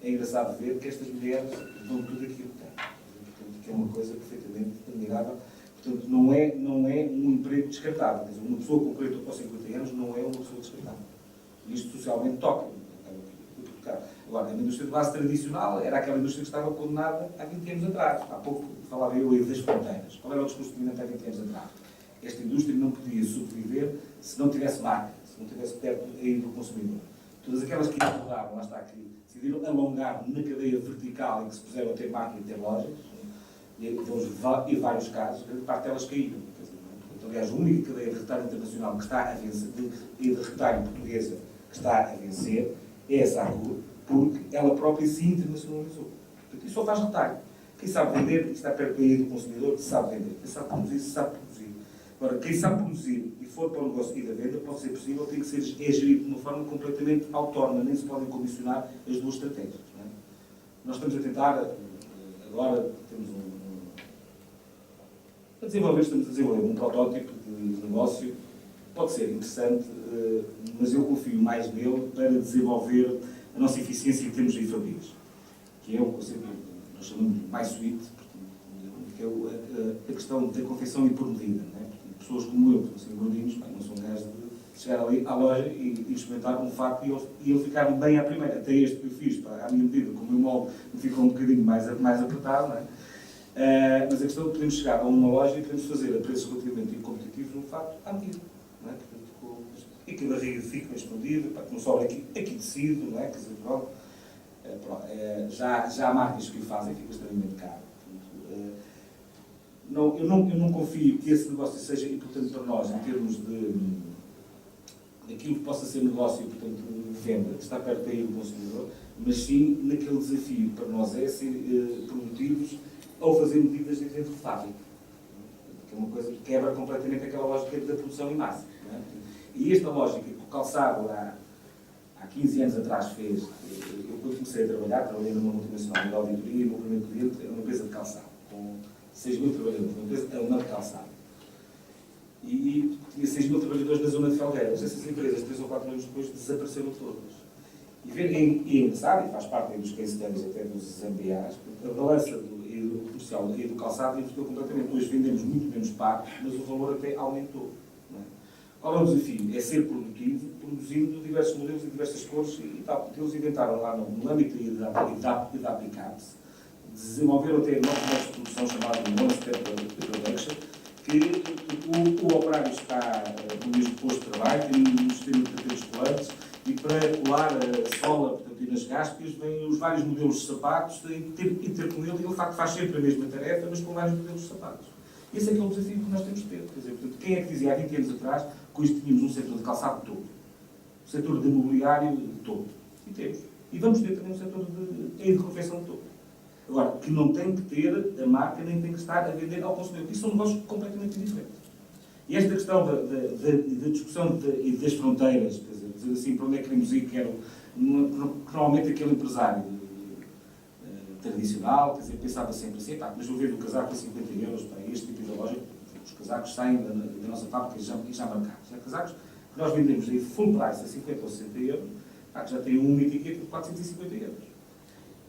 É engraçado ver que estas mulheres dão tudo aquilo que têm. Portanto, que é uma coisa perfeitamente admirável. Portanto, não é um emprego descartável. Quer dizer, uma pessoa com 40 ou 50 anos não é uma pessoa descartável. Isto socialmente toca. Agora, a indústria de base tradicional era aquela indústria que estava condenada há 20 anos atrás. Há pouco falava eu aí das fronteiras. Qual era o discurso dominante há 20 anos atrás? Esta indústria não podia sobreviver se não tivesse marca, se não tivesse perto aí do consumidor. Todas aquelas que mudaram, lá está, que decidiram alongar na cadeia vertical e que se puseram a ter marca e a ter lojas, e vários casos, grande parte delas caíram. Aliás, a única cadeia de retalho internacional que está a vencer, e de retalho portuguesa que está a vencer, é a Sargur, porque ela própria se internacionalizou. Portanto, isso só faz retalho. Quem sabe vender, que está perto do consumidor, sabe vender. Quem sabe produzir, sabe produzir. Agora, quem sabe produzir e for para o negócio e da venda, pode ser possível, tem que ser gerido de uma forma completamente autónoma, nem se podem condicionar as duas estratégias. Não é? Nós estamos a tentar, agora temos estamos a desenvolver um protótipo de negócio, pode ser interessante, mas eu confio mais nele para desenvolver a nossa eficiência em termos de fabrias, que é o conceito que nós chamamos de mais suite, que é a questão da confecção e por medida. Não é? Pessoas como eu, que são gordinhos, não são gajos de chegar ali à loja e experimentar um fato e ele ficar bem à primeira. Até este que eu fiz, à minha medida, como o meu molde me ficou um bocadinho mais apertado, não é? Mas a questão é que podemos chegar a uma loja e podemos fazer a preços relativamente competitivos um fato à medida. Não é? E que a barriga fica escondida, para que não sobra aqui tecido, não é? Quer dizer, já há marcas que o fazem, fica extremamente caro. Eu não confio que esse negócio seja importante para nós em termos daquilo que possa ser negócio, portanto, de venda, que está perto aí do consumidor, mas sim naquele desafio para nós é ser produtivos ao fazer medidas dentro de fábrica. Que é uma coisa que quebra completamente aquela lógica da produção em massa. Não é? E esta lógica que o calçado há 15 anos atrás fez, eu quando comecei a trabalhei numa multinacional de auditoria e o meu primeiro cliente era uma empresa de calçado, com 6 mil trabalhadores, uma empresa alemã de calçado. E tinha 6 mil trabalhadores na zona de Felgueiras. Essas empresas, 3 ou 4 anos depois, desapareceram todas. E é engraçado, e faz parte dos case studies até dos MBAs, a balança do comercial e do calçado inverteu completamente. Hoje vendemos muito menos par, mas o valor até aumentou. Não é? Qual é o desafio? É ser produtivo, produzindo diversos modelos e diversas cores e tal. Eles inventaram lá no âmbito da Applicaps, desenvolveram até novos métodos de produção chamado One Step Production, que o operário está no mesmo posto de trabalho, tem um sistema de patentes colantes, e para colar a sola, portanto, e nas gáspias, vêm os vários modelos de sapatos, tem que ter com ele, e ele de facto faz sempre a mesma tarefa, mas com vários modelos de sapatos. Esse é que é o desafio que nós temos de ter. Quer dizer, portanto, quem é que dizia há 20 anos atrás que hoje tínhamos um setor de calçado todo, um setor de mobiliário todo? E temos. E vamos ter também um setor de confecção todo. Agora, que não tem que ter a marca, nem tem que estar a vender ao consumidor. Isso são negócios completamente diferentes. E esta questão da discussão das fronteiras, quer dizer assim, para onde é que queremos ir, que era normalmente aquele empresário tradicional, quer dizer, pensava sempre assim, mas eu vendo o casaco a 50 euros para este tipo de loja, os casacos saem da nossa fábrica já marcados. Há casacos que nós vendemos em full price a 50 ou 60 euros, que já têm uma etiqueta de 450 euros.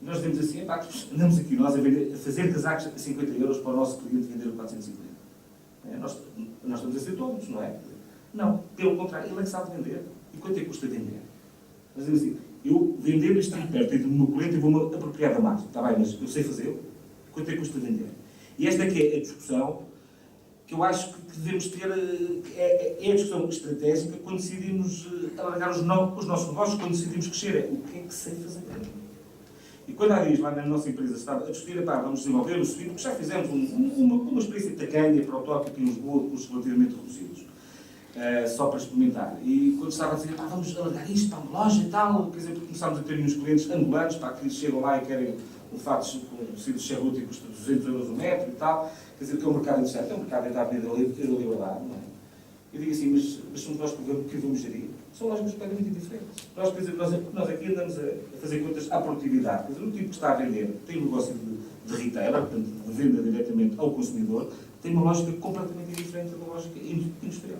Nós vemos assim, andamos aqui nós a fazer casacos a 50 euros para o nosso cliente vender a 450. Nós estamos a ser todos, não é? Não, pelo contrário, ele é que sabe vender. E quanto é que custa vender? Nós dizemos assim, eu vender este perto do meu cliente e vou-me apropriar da margem. Está bem, mas eu sei fazê-lo. Quanto é que custa vender? E esta é que é a discussão que eu acho que devemos ter, é a discussão estratégica quando decidimos alargar os nossos negócios, quando decidimos crescer. O que é que sei fazer? E quando há dias lá na nossa empresa estava a discutir, vamos desenvolver o suíte, porque já fizemos uma experiência tacanha, protótipo em Lisboa, com custos relativamente reduzidos, só para experimentar. E quando estava a dizer, vamos alargar isto para uma loja e tal, quer dizer, começámos a ter uns clientes angolanos, que chegam lá e querem um fato com tecido de charrute e custa 200 euros o metro e tal, quer dizer, que é um mercado interessante, é um mercado da Avenida da Liberdade, não é? Eu digo assim, mas somos nós que vamos gerir? São lógicas completamente diferentes. Nós aqui andamos a fazer contas à produtividade. Quer dizer, o tipo que está a vender tem um negócio de retailer, portanto, de venda diretamente ao consumidor, tem uma lógica completamente diferente da lógica industrial.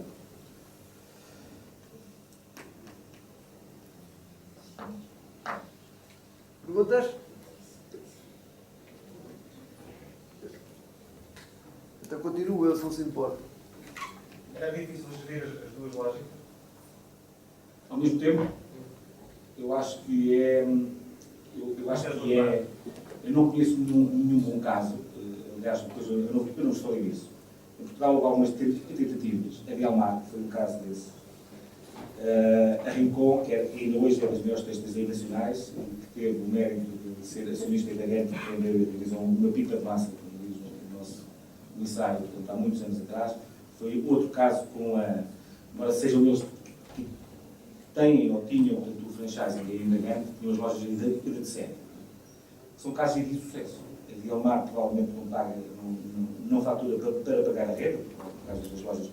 Perguntas? Continua, Wilson, se importa. Era difícil gerir as duas lógicas? Ao mesmo tempo, eu acho que é. Eu não conheço nenhum bom caso. Aliás, depois eu não falei disso. Em Portugal houve algumas tentativas. A Bielmar foi um caso desse. A Rincon, que ainda hoje é das maiores textas nacionais, que teve o mérito de ser acionista da Gante, que vendeu a divisão uma pipa de massa, como diz o nosso comissário, portanto, há muitos anos atrás. Foi outro caso com a. Embora sejam eles que têm ou tinham, portanto, o franchising aí na Gante, tinham as lojas de série. São casos de sucesso. A Bielmar provavelmente não paga, não fatura para pagar a rede, por causa das lojas,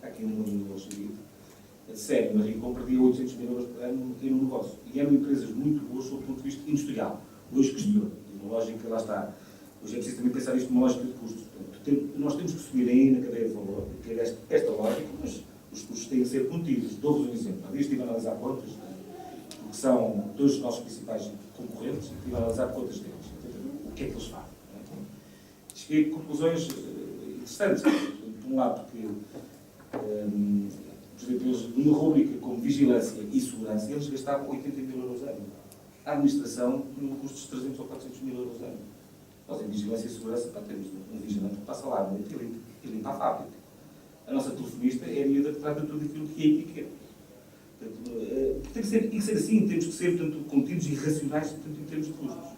aqui no mundo do serviço. A série, mas Rincon perdia 800 mil euros por ano no negócio. E eram empresas muito boas sob o ponto de vista industrial. Hoje questiona. Uma lógica, lá está. Hoje é preciso também pensar isto numa lógica de custos. Portanto, nós temos que subir aí na cadeia de valor, que é esta lógica, mas os custos têm que ser contidos. Dou-vos um exemplo. Há dias estive a analisar contas, porque são dois dos nossos principais concorrentes, e estive a analisar contas deles. O que é que eles fazem? Cheguei a conclusões interessantes. Por um lado, porque, por exemplo, eles, numa rubrica como vigilância e segurança, eles gastavam 80 mil euros ano. A administração tinha um custo de 300 ou 400 mil euros ano. Nós, em vigilância e segurança, temos um vigilante que passa lá, e limpa a fábrica. A nossa telefonista é a miúda que trata tudo aquilo que é etiqueta. Portanto, tem que ser assim, temos que ser, portanto, contidos e racionais, portanto, em termos de custos.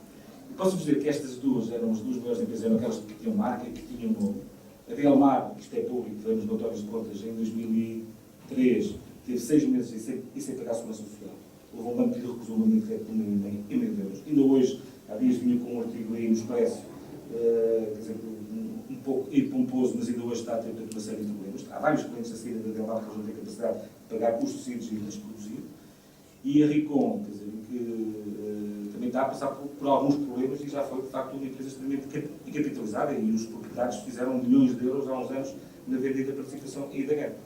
E posso dizer que estas duas eram as duas maiores empresas, eram aquelas que tinham marca, que tinham nome. A Bielmar, isto é público, veio nos relatórios de contas, em 2003, teve 6 meses e sem pagar a segurança social. Houve um banco que lhe recusou uma linha de crédito por €1,5 milhão. Ainda hoje, há dias vinha com um artigo aí no Expresso, quer dizer, um pouco pomposo, mas ainda hoje está a ter uma série de problemas. Há vários clientes a saírem da Bielmar que não têm capacidade de pagar custos e de produzir. E a Rincon, quer dizer, que também está a passar por alguns problemas e já foi, de facto, uma empresa extremamente capitalizada e os proprietários fizeram milhões de euros há uns anos na venda da participação e da guerra.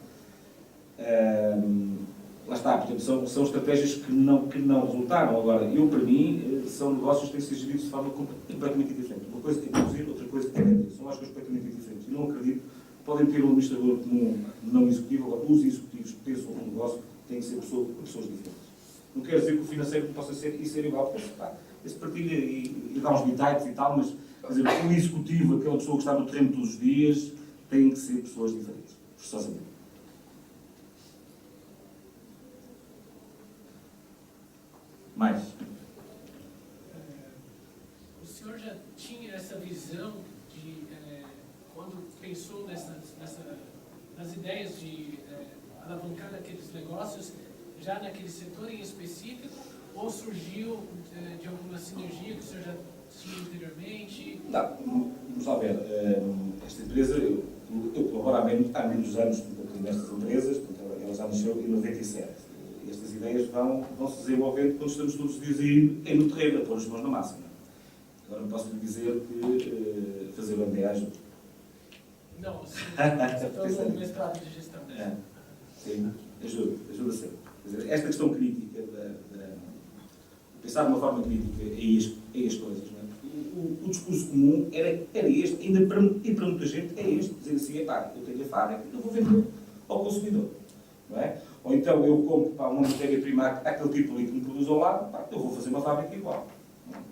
Lá está, portanto, são estratégias que não resultaram. Agora, para mim, são negócios que têm que ser geridos de forma completamente diferente. Uma coisa é produzir, outra coisa é vender. São lógicas completamente diferentes. E não acredito que podem ter um administrador comum não executivo. Agora, os executivos que pensam no negócio têm que ser pessoas diferentes. Não quer dizer que o financeiro possa ser igual, porque esse partilha e dá uns bitites e tal, mas quer dizer, o executivo, aquela pessoa que está no terreno todos os dias, tem que ser pessoas diferentes, forçosamente. Mais. O senhor já tinha essa visão de, quando pensou nas ideias de alavancar aqueles negócios, já naquele setor em específico, ou surgiu de alguma sinergia que o senhor já tinha anteriormente? Não, vamos lá ver. Esta empresa, eu colaboro há muitos anos nestas empresas, ela já nasceu em 97. Estas ideias vão se desenvolvendo quando estamos todos os dias aí no terreno, a pôr as mãos na massa. Agora não posso lhe dizer que fazer o MBA ajuda. Não, você está no mestrado de gestão. Sim, ajuda sempre. Quer dizer, esta questão crítica, pensar de uma forma crítica é as coisas. Não é? O discurso comum era este, ainda para muita gente é este, dizer assim, eu tenho a fábrica, eu vou vender ao consumidor. Não é? Ou então eu compro uma matéria-prima aquele tipo ali que me produz ao lado, eu vou fazer uma fábrica igual. Não é?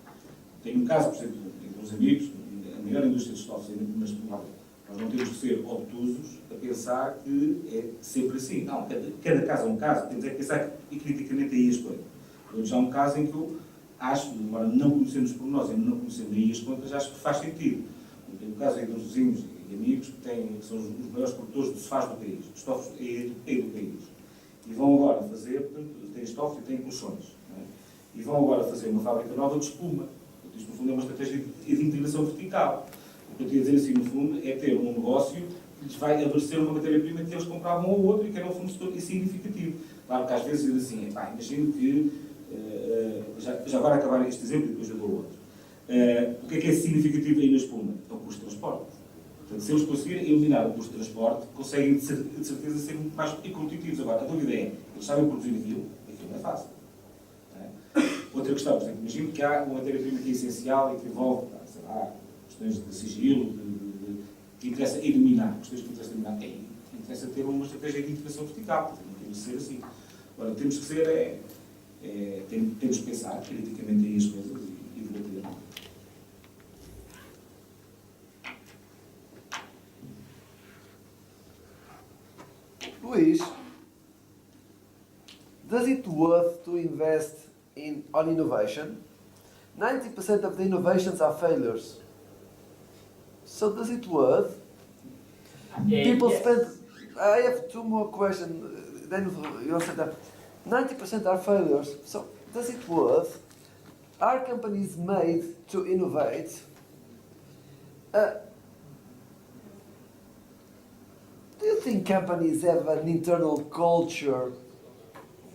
Tenho um caso, por exemplo, entre uns amigos, a maior indústria de estofos, mas nós não temos que ser obtusos a pensar que é sempre assim. Não, cada caso é um caso, temos que pensar criticamente aí as coisas. Eu já há um caso em que eu acho, embora não conhecendo os pormenores e não conhecendo aí as contas, acho que faz sentido. Eu tenho um caso aí de uns vizinhos e amigos que são os maiores produtores de sofás do país, de estofos do país. E vão agora fazer, portanto, têm estofos e têm colchões. É? E vão agora fazer uma fábrica nova de espuma. Isto, no fundo, é uma estratégia de integração vertical. O que eu queria dizer assim, no fundo, é ter um negócio que lhes vai abastecer uma matéria-prima que eles compravam um ou outro e que era um fornecedor significativo. Claro que às vezes diz assim, imagino que, já agora acabar este exemplo e depois eu dou outro. O que é significativo aí na espuma? É o custo de transporte. Portanto, se eles conseguirem eliminar o custo de transporte, conseguem de certeza ser muito mais competitivos. Agora, a dúvida é, eles sabem produzir aquilo não é fácil. Outra questão, por exemplo, imagino que há uma matéria-prima que é essencial e que envolve, sei lá, questões de sigilo, interessa eliminar, questões que interessa eliminar, interessa ter uma estratégia de integração vertical, portanto, não temos de ser assim. Agora, temos que ser, temos que pensar criticamente aí as coisas e debater. Luís, does it worth to invest on innovation? 90% of the innovations are failures. So does it worth? People Yes. spend. I have two more questions. Then you answer that. 90% are failures. So does it worth? Are companies made to innovate? Do you think companies have an internal culture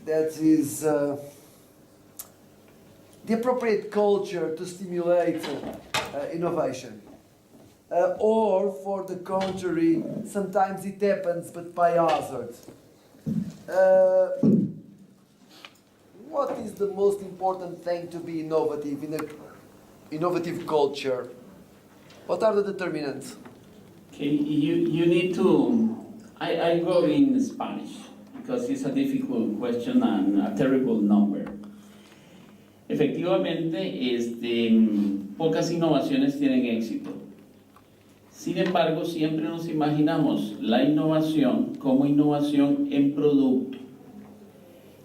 that is the appropriate culture to stimulate innovation? Or, for the contrary, sometimes it happens but by hazard? What is the most important thing to be innovative in an innovative culture? What are the determinants? Okay, you need to. I go in Spanish because it's a difficult question and a terrible number. Efectivamente, pocas innovaciones tienen éxito. Sin embargo, siempre nos imaginamos la innovación como innovación en producto.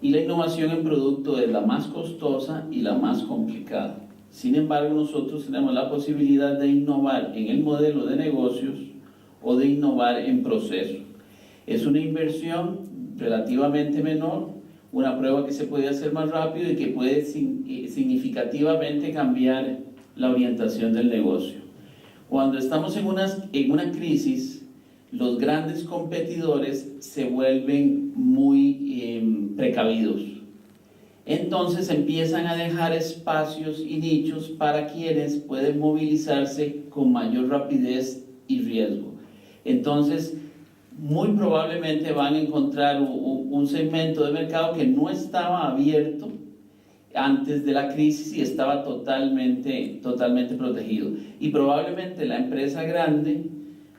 Y la innovación en producto es la más costosa y la más complicada. Sin embargo, nosotros tenemos la posibilidad de innovar en el modelo de negocios o de innovar en proceso. Es una inversión relativamente menor, una prueba que se puede hacer más rápido y que puede significativamente cambiar la orientación del negocio. Cuando estamos en una crisis, los grandes competidores se vuelven muy precavidos. Entonces empiezan a dejar espacios y nichos para quienes pueden movilizarse con mayor rapidez y riesgo. Entonces, muy probablemente van a encontrar un segmento de mercado que no estaba abierto antes de la crisis y estaba totalmente protegido. Y probablemente la empresa grande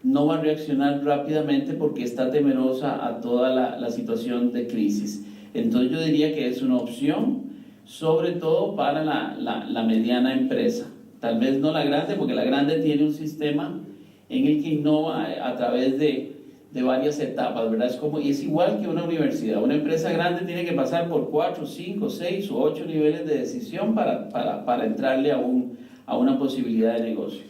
no va a reaccionar rápidamente porque está temerosa a toda la situación de crisis. Entonces yo diría que es una opción, sobre todo para la mediana empresa. Tal vez no la grande, porque la grande tiene un sistema en el que innova a través de varias etapas, ¿verdad? Es igual que una universidad. Una empresa grande tiene que pasar por 4, 5, 6 o 8 niveles de decisión para entrarle a una posibilidad de negocio.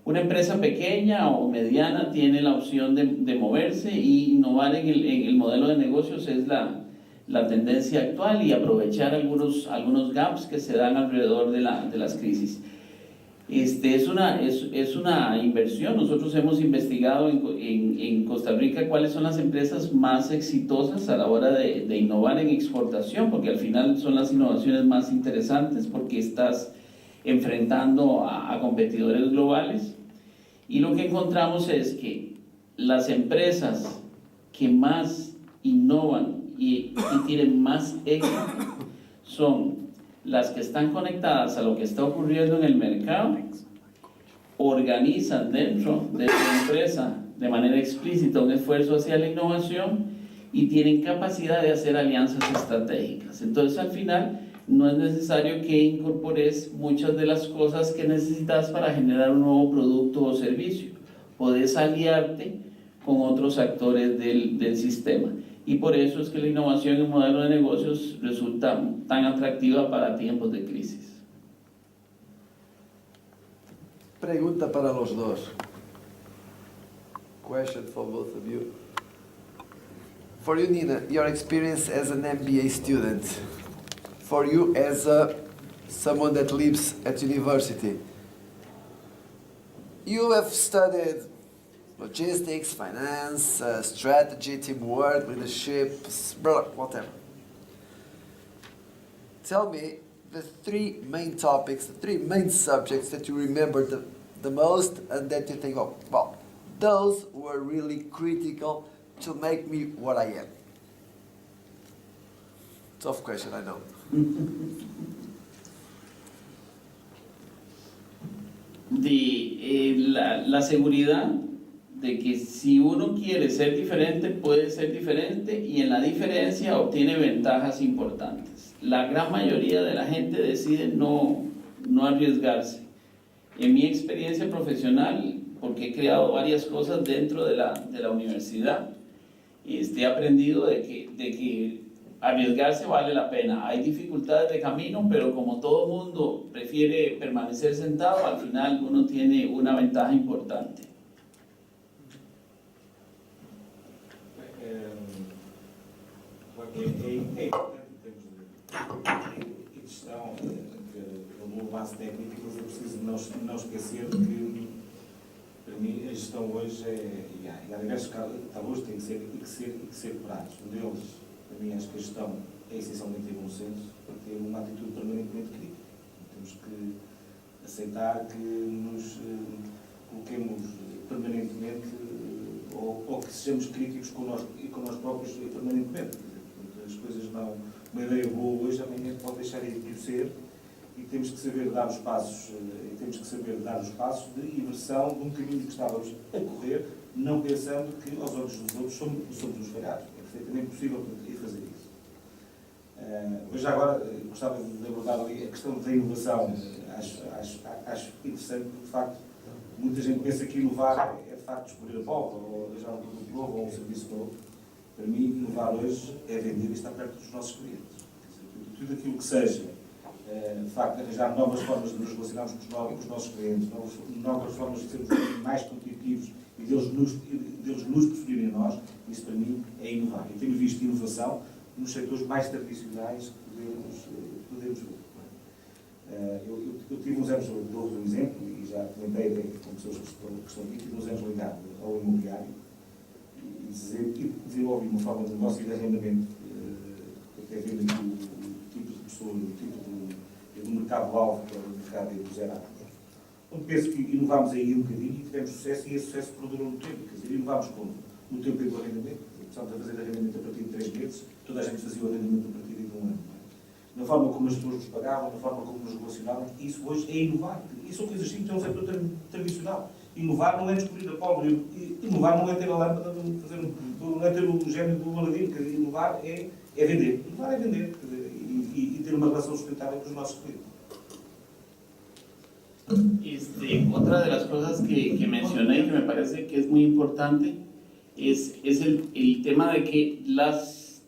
Una empresa pequeña o mediana tiene la opción de moverse y innovar en el modelo de negocios es la tendencia actual y aprovechar algunos gaps que se dan alrededor de las crisis. Es una inversión. Nosotros hemos investigado en Costa Rica cuáles son las empresas más exitosas a la hora de innovar en exportación, porque al final son las innovaciones más interesantes porque estás enfrentando a competidores globales. Y lo que encontramos es que las empresas que más innovan y tienen más éxito son las que están conectadas a lo que está ocurriendo en el mercado, organizan dentro de su empresa de manera explícita un esfuerzo hacia la innovación y tienen capacidad de hacer alianzas estratégicas. Entonces, al final, no es necesario que incorpores muchas de las cosas que necesitas para generar un nuevo producto o servicio. Podés aliarte con otros actores del sistema. Y por eso es que la innovación en modelo de negocios resulta tan atractiva para tiempos de crisis. Pregunta para los dos. Question for both of you. For you, Nina, your experience as an MBA student. For you, as someone that lives at university. You have studied logistics, finance, strategy, teamwork, leadership, whatever. Tell me the three main topics, the three main subjects that you remember the most and that you think, oh, well, those were really critical to make me what I am. Tough question, I know. La seguridad de que si uno quiere ser diferente, puede ser diferente y en la diferencia obtiene ventajas importantes. La gran mayoría de la gente decide no arriesgarse. En mi experiencia profesional, porque he creado varias cosas dentro de la universidad, he aprendido de que arriesgarse vale la pena. Hay dificultades de camino, pero como todo mundo prefiere permanecer sentado, al final uno tiene una ventaja importante. É importante em termos de questão no base técnico, mas é preciso não esquecer que, para mim, a gestão hoje e há diversos tabuas que têm que ser quebrados. Um deles, para mim, acho que a gestão é essencialmente ter bom senso para ter uma atitude permanentemente crítica. Temos que aceitar que nos coloquemos permanentemente ou que sejamos críticos com nós próprios permanentemente. As coisas não... Uma ideia boa hoje, amanhã pode deixar de ser e temos que saber dar os passos de inversão de um caminho que estávamos a correr, não pensando que aos olhos dos outros somos os falhados. É perfeitamente possível fazer isso. Hoje agora gostava de abordar ali a questão da inovação. Acho interessante porque, de facto, muita gente pensa que inovar é de facto descobrir a pólvora, ou arranjar um produto novo ou um serviço novo. Para mim, inovar hoje é vender e estar perto dos nossos clientes. Tudo aquilo que seja, de facto, arranjar novas formas de nos relacionarmos com os nossos clientes, novas formas de sermos mais competitivos e deles nos preferirem a nós, isso para mim é inovar. Eu tenho visto inovação nos setores mais tradicionais que podemos ver. Eu tive uns anos, dou-vos um exemplo, e já comentei com pessoas que estão aqui, tive uns anos ligado ao imobiliário e desenvolvi uma forma de negócio e de arrendamento, até vendo aqui o tipo de pessoa, o tipo do mercado-alvo, que é o mercado do zero a onde penso que inovámos aí um bocadinho e tivemos sucesso, e esse sucesso perdurou no tempo. Quer dizer, inovámos como? No tempo do arrendamento. Começámos a fazer arrendamento a partir de 3 meses, toda a gente fazia o arrendamento a partir de 1 ano. Na forma como as pessoas nos pagavam, na forma como nos relacionávamos, isso hoje é inovar. E são coisas simples, é um setor tradicional. Inovar não é descobrir a pólvora, inovar não é ter a lâmpada, não é ter o gênio do Aladino. Inovar é vender. Inovar é vender, e ter uma relação sustentável com os nossos clientes. Otra de las cosas que mencioné y que me parece que es muy importante es el tema de que las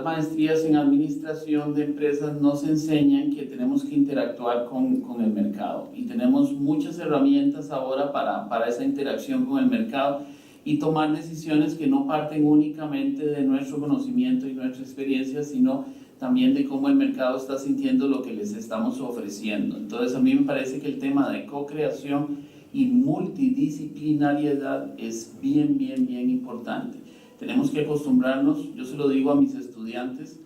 maestrías en administración de empresas nos enseñan que tenemos que interactuar con el mercado, y tenemos muchas herramientas ahora para esa interacción con el mercado y tomar decisiones que no parten únicamente de nuestro conocimiento y nuestra experiencia, sino también de cómo el mercado está sintiendo lo que les estamos ofreciendo. Entonces, a mí me parece que el tema de co-creación y multidisciplinariedad es bien importante. Tenemos que acostumbrarnos, yo se lo digo a mis estudiantes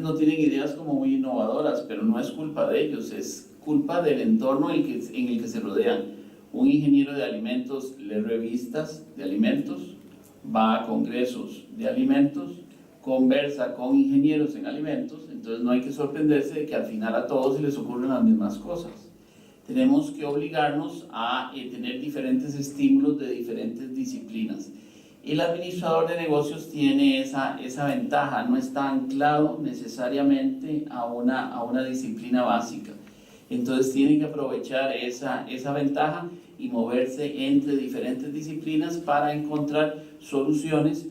no tienen ideas como muy innovadoras, pero no es culpa de ellos, es culpa del entorno en el que se rodean. Un ingeniero de alimentos lee revistas de alimentos, va a congresos de alimentos, conversa con ingenieros en alimentos, entonces no hay que sorprenderse de que al final a todos se les ocurren las mismas cosas. Tenemos que obligarnos a tener diferentes estímulos de diferentes disciplinas. El administrador de negocios tiene esa ventaja, no está anclado necesariamente a una disciplina básica. Entonces tiene que aprovechar esa ventaja y moverse entre diferentes disciplinas para encontrar soluciones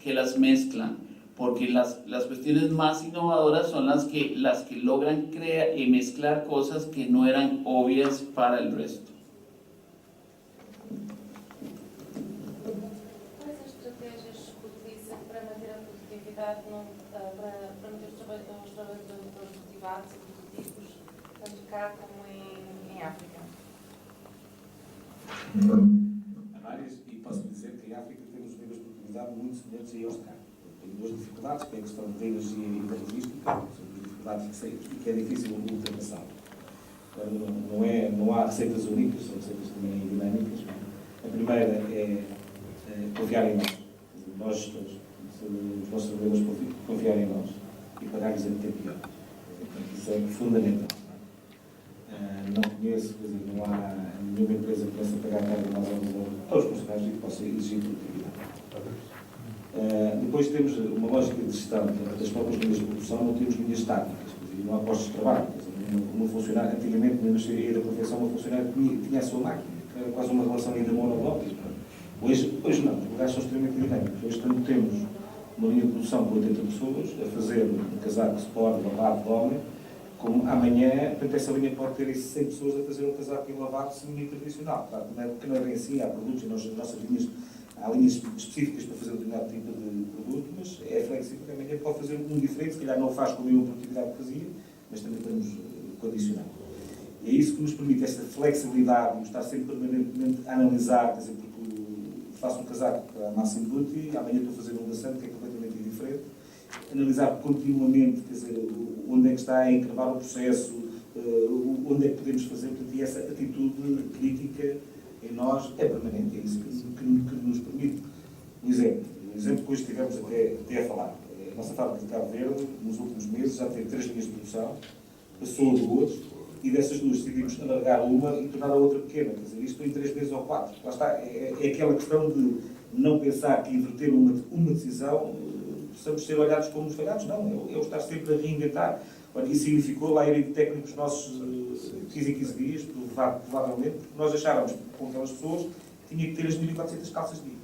que las mezclan, porque las cuestiones más innovadoras son las que logran mezclar cosas que no eran obvias para el resto. Quais as estratégias que utiliza para manter a produtividade, para manter os trabalhadores motivados e produtivos, tanto cá como em África? Há várias, e posso dizer que em África temos níveis de produtividade muito semelhantes aí aos de cá. Tem duas dificuldades, que é a questão da energia e da logística, são duas dificuldades que é difícil ultrapassar. Não há receitas únicas, são receitas também dinâmicas. A primeira é confiar em nós. Nós gestores, os nossos trabalhadores confiar em nós e pagar-lhes a tempo pior. Isso é fundamental. Não conheço, não há nenhuma empresa começa a pagar carga mais alta aos funcionários e que possa exigir produtividade. Depois temos uma lógica de gestão das próprias linhas de produção, não temos linhas estáticas, não há postos de trabalho. Uma funcionária, antigamente, na engenharia da confecção, uma funcionária tinha a sua máquina, era quase uma relação ainda monológica. Hoje não, os lugares são extremamente dinâmicos. Hoje temos uma linha de produção com 80 pessoas a fazer um casaco sport, lavado de homem, como amanhã, portanto, essa linha pode ter 100 pessoas a fazer um casaco e lavado semi-tradicional. Claro, que não é bem assim, há produtos, nas nossas linhas, há linhas específicas para fazer um determinado tipo de produto, mas é flexível, porque amanhã pode fazer um diferente, se calhar não faz com a mesma produtividade que fazia, mas também estamos condicionados. E é isso que nos permite esta flexibilidade, de estar sempre permanentemente a analisar, quer dizer, porque faço um casaco para a Massimo Dutti, amanhã estou a fazer um da Santo, que é completamente diferente. Analisar continuamente, quer dizer, onde é que está a encravar o processo, onde é que podemos fazer, portanto, e essa atitude crítica em nós é permanente, é isso que nos permite. Um exemplo que hoje estivemos até a falar. A nossa fábrica de Cabo Verde, nos últimos meses, já teve 3 linhas de produção, passou a 2, e dessas 2 decidimos alargar uma e tornar a outra pequena. Quer dizer, isto em 3 meses ou 4. Lá está, é aquela questão de não pensar que inverter uma decisão possamos ser olhados como os falhados. Não, é o estar sempre a reinventar. Olha, isso significou lá irem técnicos nossos 15 em 15 dias, provavelmente, porque nós achávamos com aquelas pessoas que tinha que ter as 1400 calças de dia.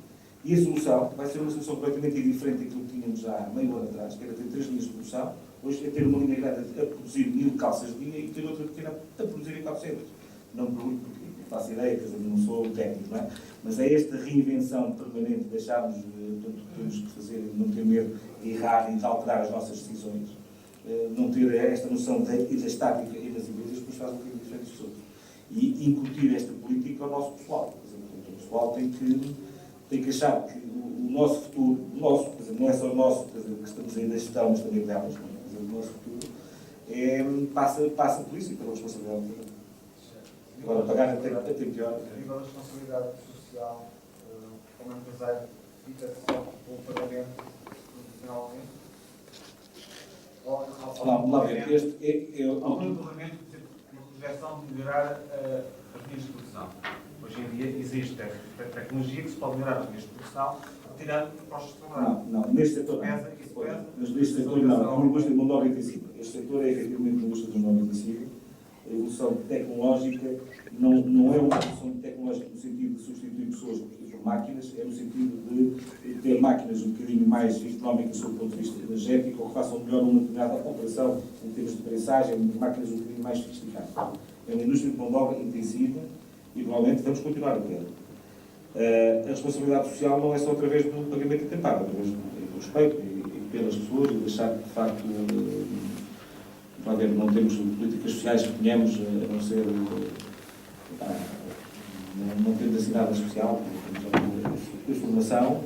E a solução vai ser uma solução completamente diferente daquilo que tínhamos há meio ano atrás, que era ter 3 linhas de produção. Hoje é ter uma linha grande a produzir 1000 calças de dia e ter outra pequena a produzir 400. Não porque faço ideia, quer dizer, não sou técnico, não é? Mas é esta reinvenção permanente, deixarmos tudo o que temos que fazer, não ter medo de errar e de alterar as nossas decisões, não ter esta noção da estática e das empresas, depois faz um bocadinho diferente dos outros. E incutir esta política ao nosso pessoal. Quer dizer, o pessoal tem que achar que o nosso futuro, quer dizer, não é só o nosso, quer dizer, que estamos aí na gestão, mas também delas, quer dizer, o nosso futuro passa por isso e pela responsabilidade. Agora, pagar até pior. A nível da responsabilidade social, como empresário, fica só com o pagamento profissionalmente? Vamos lá ver. Algum empoderamento, por exemplo, uma projeção de melhorar as linhas de produção. Hoje em dia existe a tecnologia que se pode melhorar as linhas de produção, tirando postos de trabalho. Não, neste setor não. Mas neste setor não. É uma indústria de mão de obra intensiva. Este setor é efetivamente uma indústria de mão de obra intensiva. A evolução tecnológica não é uma evolução tecnológica no sentido de substituir pessoas por máquinas, é no sentido de ter máquinas um bocadinho mais económicas do ponto de vista energético ou que façam melhor uma determinada operação em termos de prensagem, máquinas um bocadinho mais sofisticadas. É uma indústria de mão de obra intensiva e provavelmente vamos continuar a ter. A responsabilidade social não é só através do pagamento antecipado, através do respeito e pelas pessoas e deixar que, de facto, não temos políticas sociais que tenhamos, a não ser. Não temos assim nada especial, temos formação,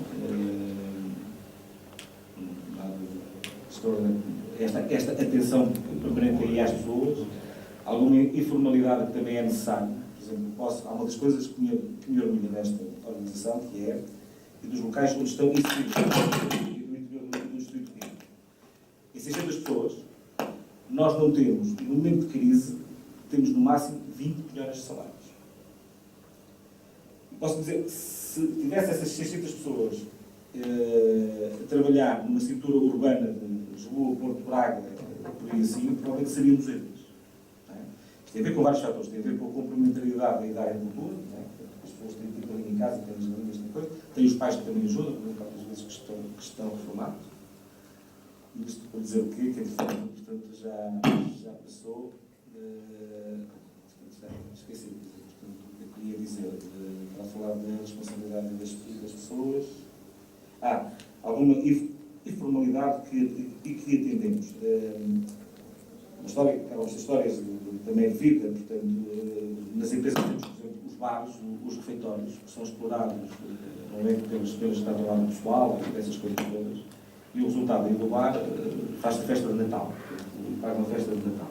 esta atenção permanente aí às pessoas, alguma informalidade que também é necessária. Por exemplo, há uma das coisas que me orgulha nesta organização, que é e dos locais onde estão inseridos no interior do Distrito de Guimarães. E 600 pessoas, nós não temos, e no momento de crise, temos no máximo 20 milhões de salários. E posso dizer, se tivesse essas 600 pessoas a trabalhar numa cintura urbana de Lisboa, Porto, Braga, por aí assim, provavelmente seríamos eles. Isto tem a ver com vários fatores, tem a ver com a complementariedade da agricultura, as pessoas têm tipo ali em casa, têm as galinhas, tem os pais que também ajudam, às vezes que estão reformados. Isto para dizer o quê? Que portanto, já passou. Esqueci de dizer. Portanto, o que eu queria dizer para falar da responsabilidade das pessoas. Alguma informalidade que atendemos. Uma história, acabam de ser histórias também de vida, portanto, nas empresas temos, por exemplo, os bares, os refeitórios, que são explorados, não é pelas estar ao lado pessoal, essas coisas todas. E o resultado aí do bar faz a festa de Natal, faz uma festa de Natal.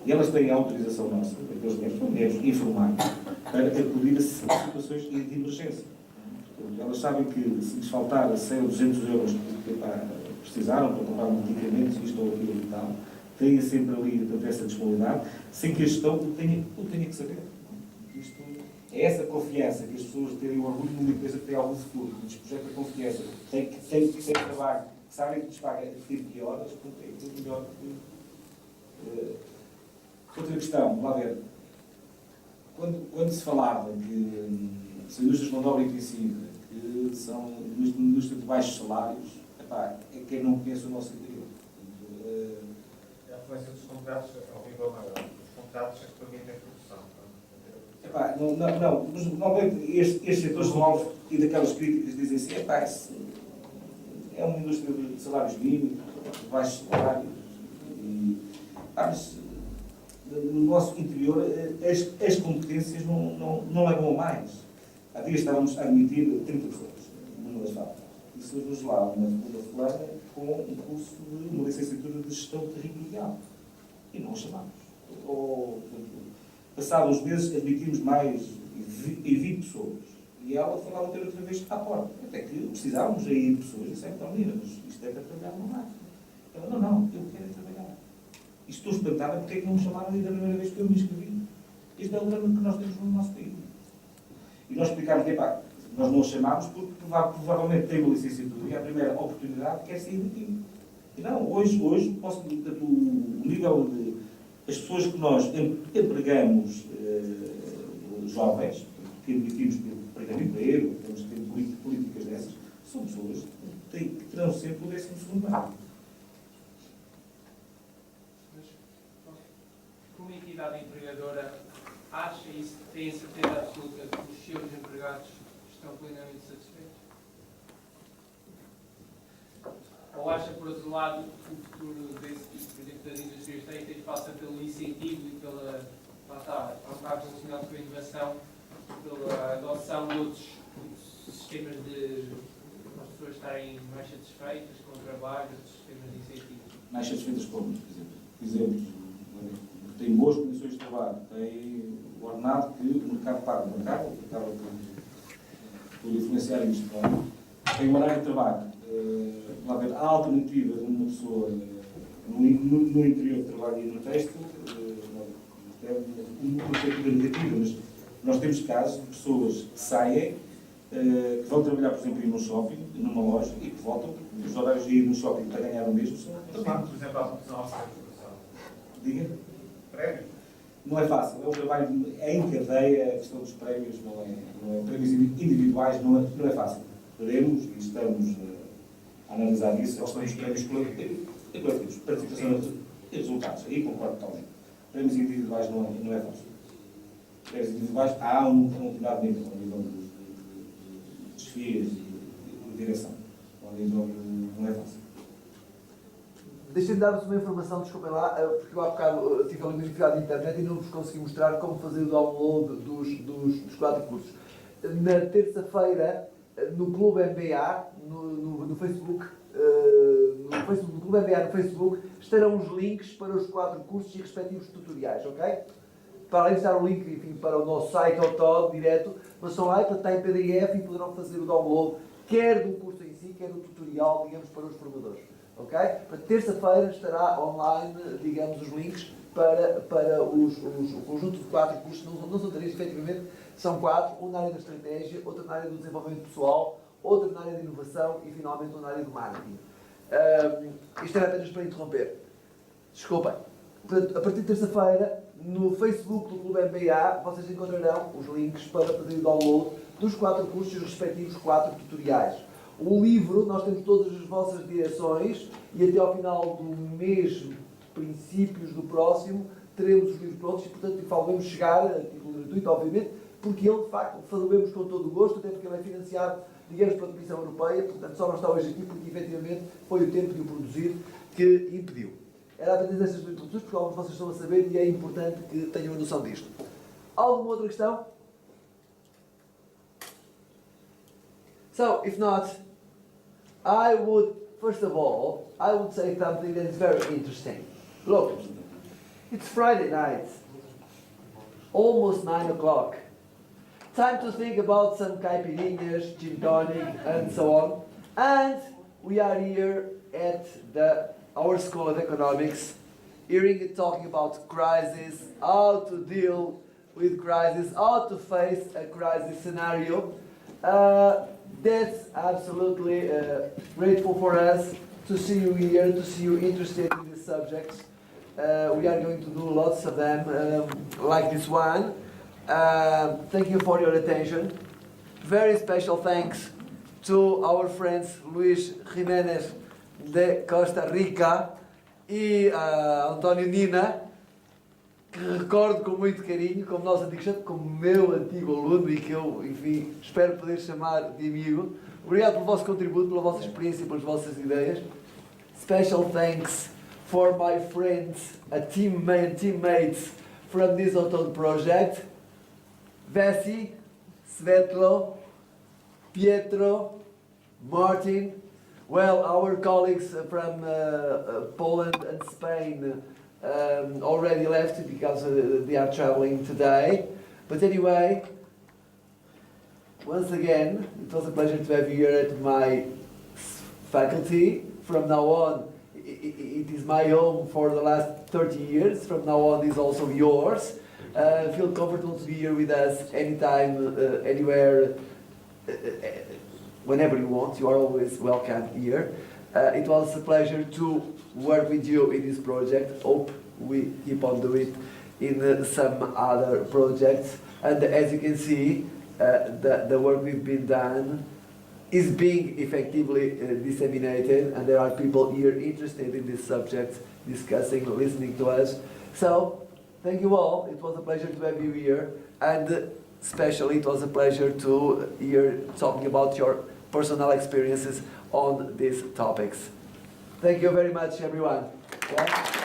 E elas têm a autorização nossa, aqueles dinheiros informais, para acudir a situações de emergência. Portanto, elas sabem que se lhes faltar 100 ou 200 euros que precisaram para comprar medicamentos, isto ou aquilo e tal, têm sempre ali essa disponibilidade, sem que a gestão o tenha que saber. Isto É essa confiança que as pessoas terem o orgulho de uma empresa que tem algum futuro, que lhes projeta confiança, tem trabalho, que sabem que lhes paga tipo de horas, portanto, é tudo melhor que... Outra questão, vamos lá ver. Quando se falava que as indústrias de mão de obra intensiva, que são indústrias de baixos salários, epá, é quem não conhece o nosso interior. A influência dos contratos ao rigor maior. Os contratos é que permitem a produção. Epá, não, mas normalmente estes setores são alvos e daquelas críticas dizem assim, epá, isso é uma indústria de salários mínimos, de baixos salários, mas no nosso interior as competências não levam a mais. Há dias estávamos a admitir 30 pessoas numa das fábricas. E surge lá uma fulana com um curso de uma licenciatura de gestão territorial. E não a chamámos. Passados uns meses, admitimos mais e 20 pessoas. E ela foi lá bater outra vez à porta. Até que precisávamos aí de pessoas. Eu disse, então, menina, mas isto é para trabalhar numa máquina. Ela, não, eu quero é trabalhar. E estou espantada porque é que não me chamaram aí da primeira vez que eu me inscrevi. Este é o drama que nós temos no nosso país. E nós explicámos que, pá, nós não o chamámos porque provavelmente tem uma licenciatura e a primeira oportunidade quer sair daqui. E não, hoje portanto, o nível de... As pessoas que nós empregamos, jovens, que admitimos para emprego, temos que ter políticas dessas, são pessoas que terão sempre o 12º ano. Como entidade empregadora, acha isso, tem a certeza absoluta que os seus empregados estão plenamente satisfeitos? Ou acha, por outro lado, que o futuro desse tipo, por exemplo, das indústrias têxteis passa pelo incentivo e pela, lá está, ao bocado relacionado com a inovação, pela adoção de outros sistemas de as pessoas estarem mais satisfeitas com o trabalho, outros sistemas de incentivo? Mais satisfeitas como, por exemplo, tem boas condições de trabalho, tem o ordenado que o mercado paga. O mercado acaba por influenciar isto. Tem uma área de trabalho. Há alternativa de uma pessoa no interior de trabalho e no texto, uma perspectiva negativa, mas nós temos casos de pessoas que saem, que vão trabalhar, por exemplo, num shopping, numa loja, e que voltam, porque os horários de ir no shopping para ganhar o mesmo são trabalho. Por exemplo, a produção à produção. Diga? Prémios? Não é fácil, é um trabalho em cadeia, a questão dos prémios não é prémios individuais não é fácil. Queremos e estamos a analisar isso, eles são os prémios coletivos, participação e resultados, aí concordo totalmente. Prémios individuais não é fácil. Prémios individuais há um determinado nível, ao nível de desfias e de direção, ao nível não é fácil. Deixem-me dar-vos uma informação, desculpem lá, porque eu há bocado tive ali uma dificuldade de internet e não vos consegui mostrar como fazer o download dos 4 cursos. Na terça-feira, no Clube MBA, no Facebook, no Clube MBA no Facebook, estarão os links para os 4 cursos e respectivos tutoriais, ok? Para além de estar o link, enfim, para o nosso site ou todo, direto, mas são lá e está em PDF e poderão fazer o download, quer do curso em si, quer do tutorial, digamos, para os formadores. Ok? Para terça-feira estará online, digamos, os links para o conjunto de 4 cursos. Não são 3, efetivamente, são 4. Um na área da estratégia, outro na área do desenvolvimento pessoal, outro na área da inovação e, finalmente, um na área do marketing. Isto era apenas para interromper. Desculpem. Portanto, a partir de terça-feira, no Facebook do Clube MBA, vocês encontrarão os links para fazer o download dos 4 cursos e os respectivos 4 tutoriais. O livro, nós temos todas as vossas direções e até ao final do mês, princípios do próximo, teremos os livros prontos e, portanto, vamos chegar a título gratuito, obviamente, porque ele, de facto, fazemos com todo o gosto, até porque ele é financiado, digamos, pela Comissão Europeia, portanto, só não está hoje aqui porque, efetivamente, foi o tempo de o produzir que impediu. Era apenas estas introduções, porque alguns de vocês estão a saber e é importante que tenham a noção disto. Alguma outra questão? So, if not, I would, first of all, I would say something that is very interesting. Look, it's Friday night, almost 9 o'clock. Time to think about some caipirinhas, gin tonic, and so on. And we are here at our School of Economics, hearing and talking about crisis, how to deal with crisis, how to face a crisis scenario. That's absolutely grateful for us to see you here, to see you interested in these subjects. We are going to do lots of them, like this one. Thank you for your attention. Very special thanks to our friends Luis Jimenez de Costa Rica e António Nina, que recordo com muito carinho, como nosso antigo chefe, como meu antigo aluno e que eu, enfim, espero poder chamar de amigo. Obrigado pelo vosso contributo, pela vossa experiência e pelas vossas ideias. Special thanks for my friends, teammates from this Autumn project. Vessi, Svetlo, Pietro, Martin, well, our colleagues from Poland and Spain already left because they are traveling today. But anyway, once again, it was a pleasure to have you here at my faculty. From now on, it is my home for the last 30 years. From now on, it's also yours. Feel comfortable to be here with us anytime, anywhere, whenever you want. You are always welcome here. It was a pleasure to work with you in this project. Hope we keep on doing it in some other projects. And as you can see, the work we've been done is being effectively disseminated, and there are people here interested in this subject, discussing, listening to us. So, thank you all. It was a pleasure to have you here, and especially it was a pleasure to hear talking about your personal experiences on these topics. Thank you very much, everyone. Yeah?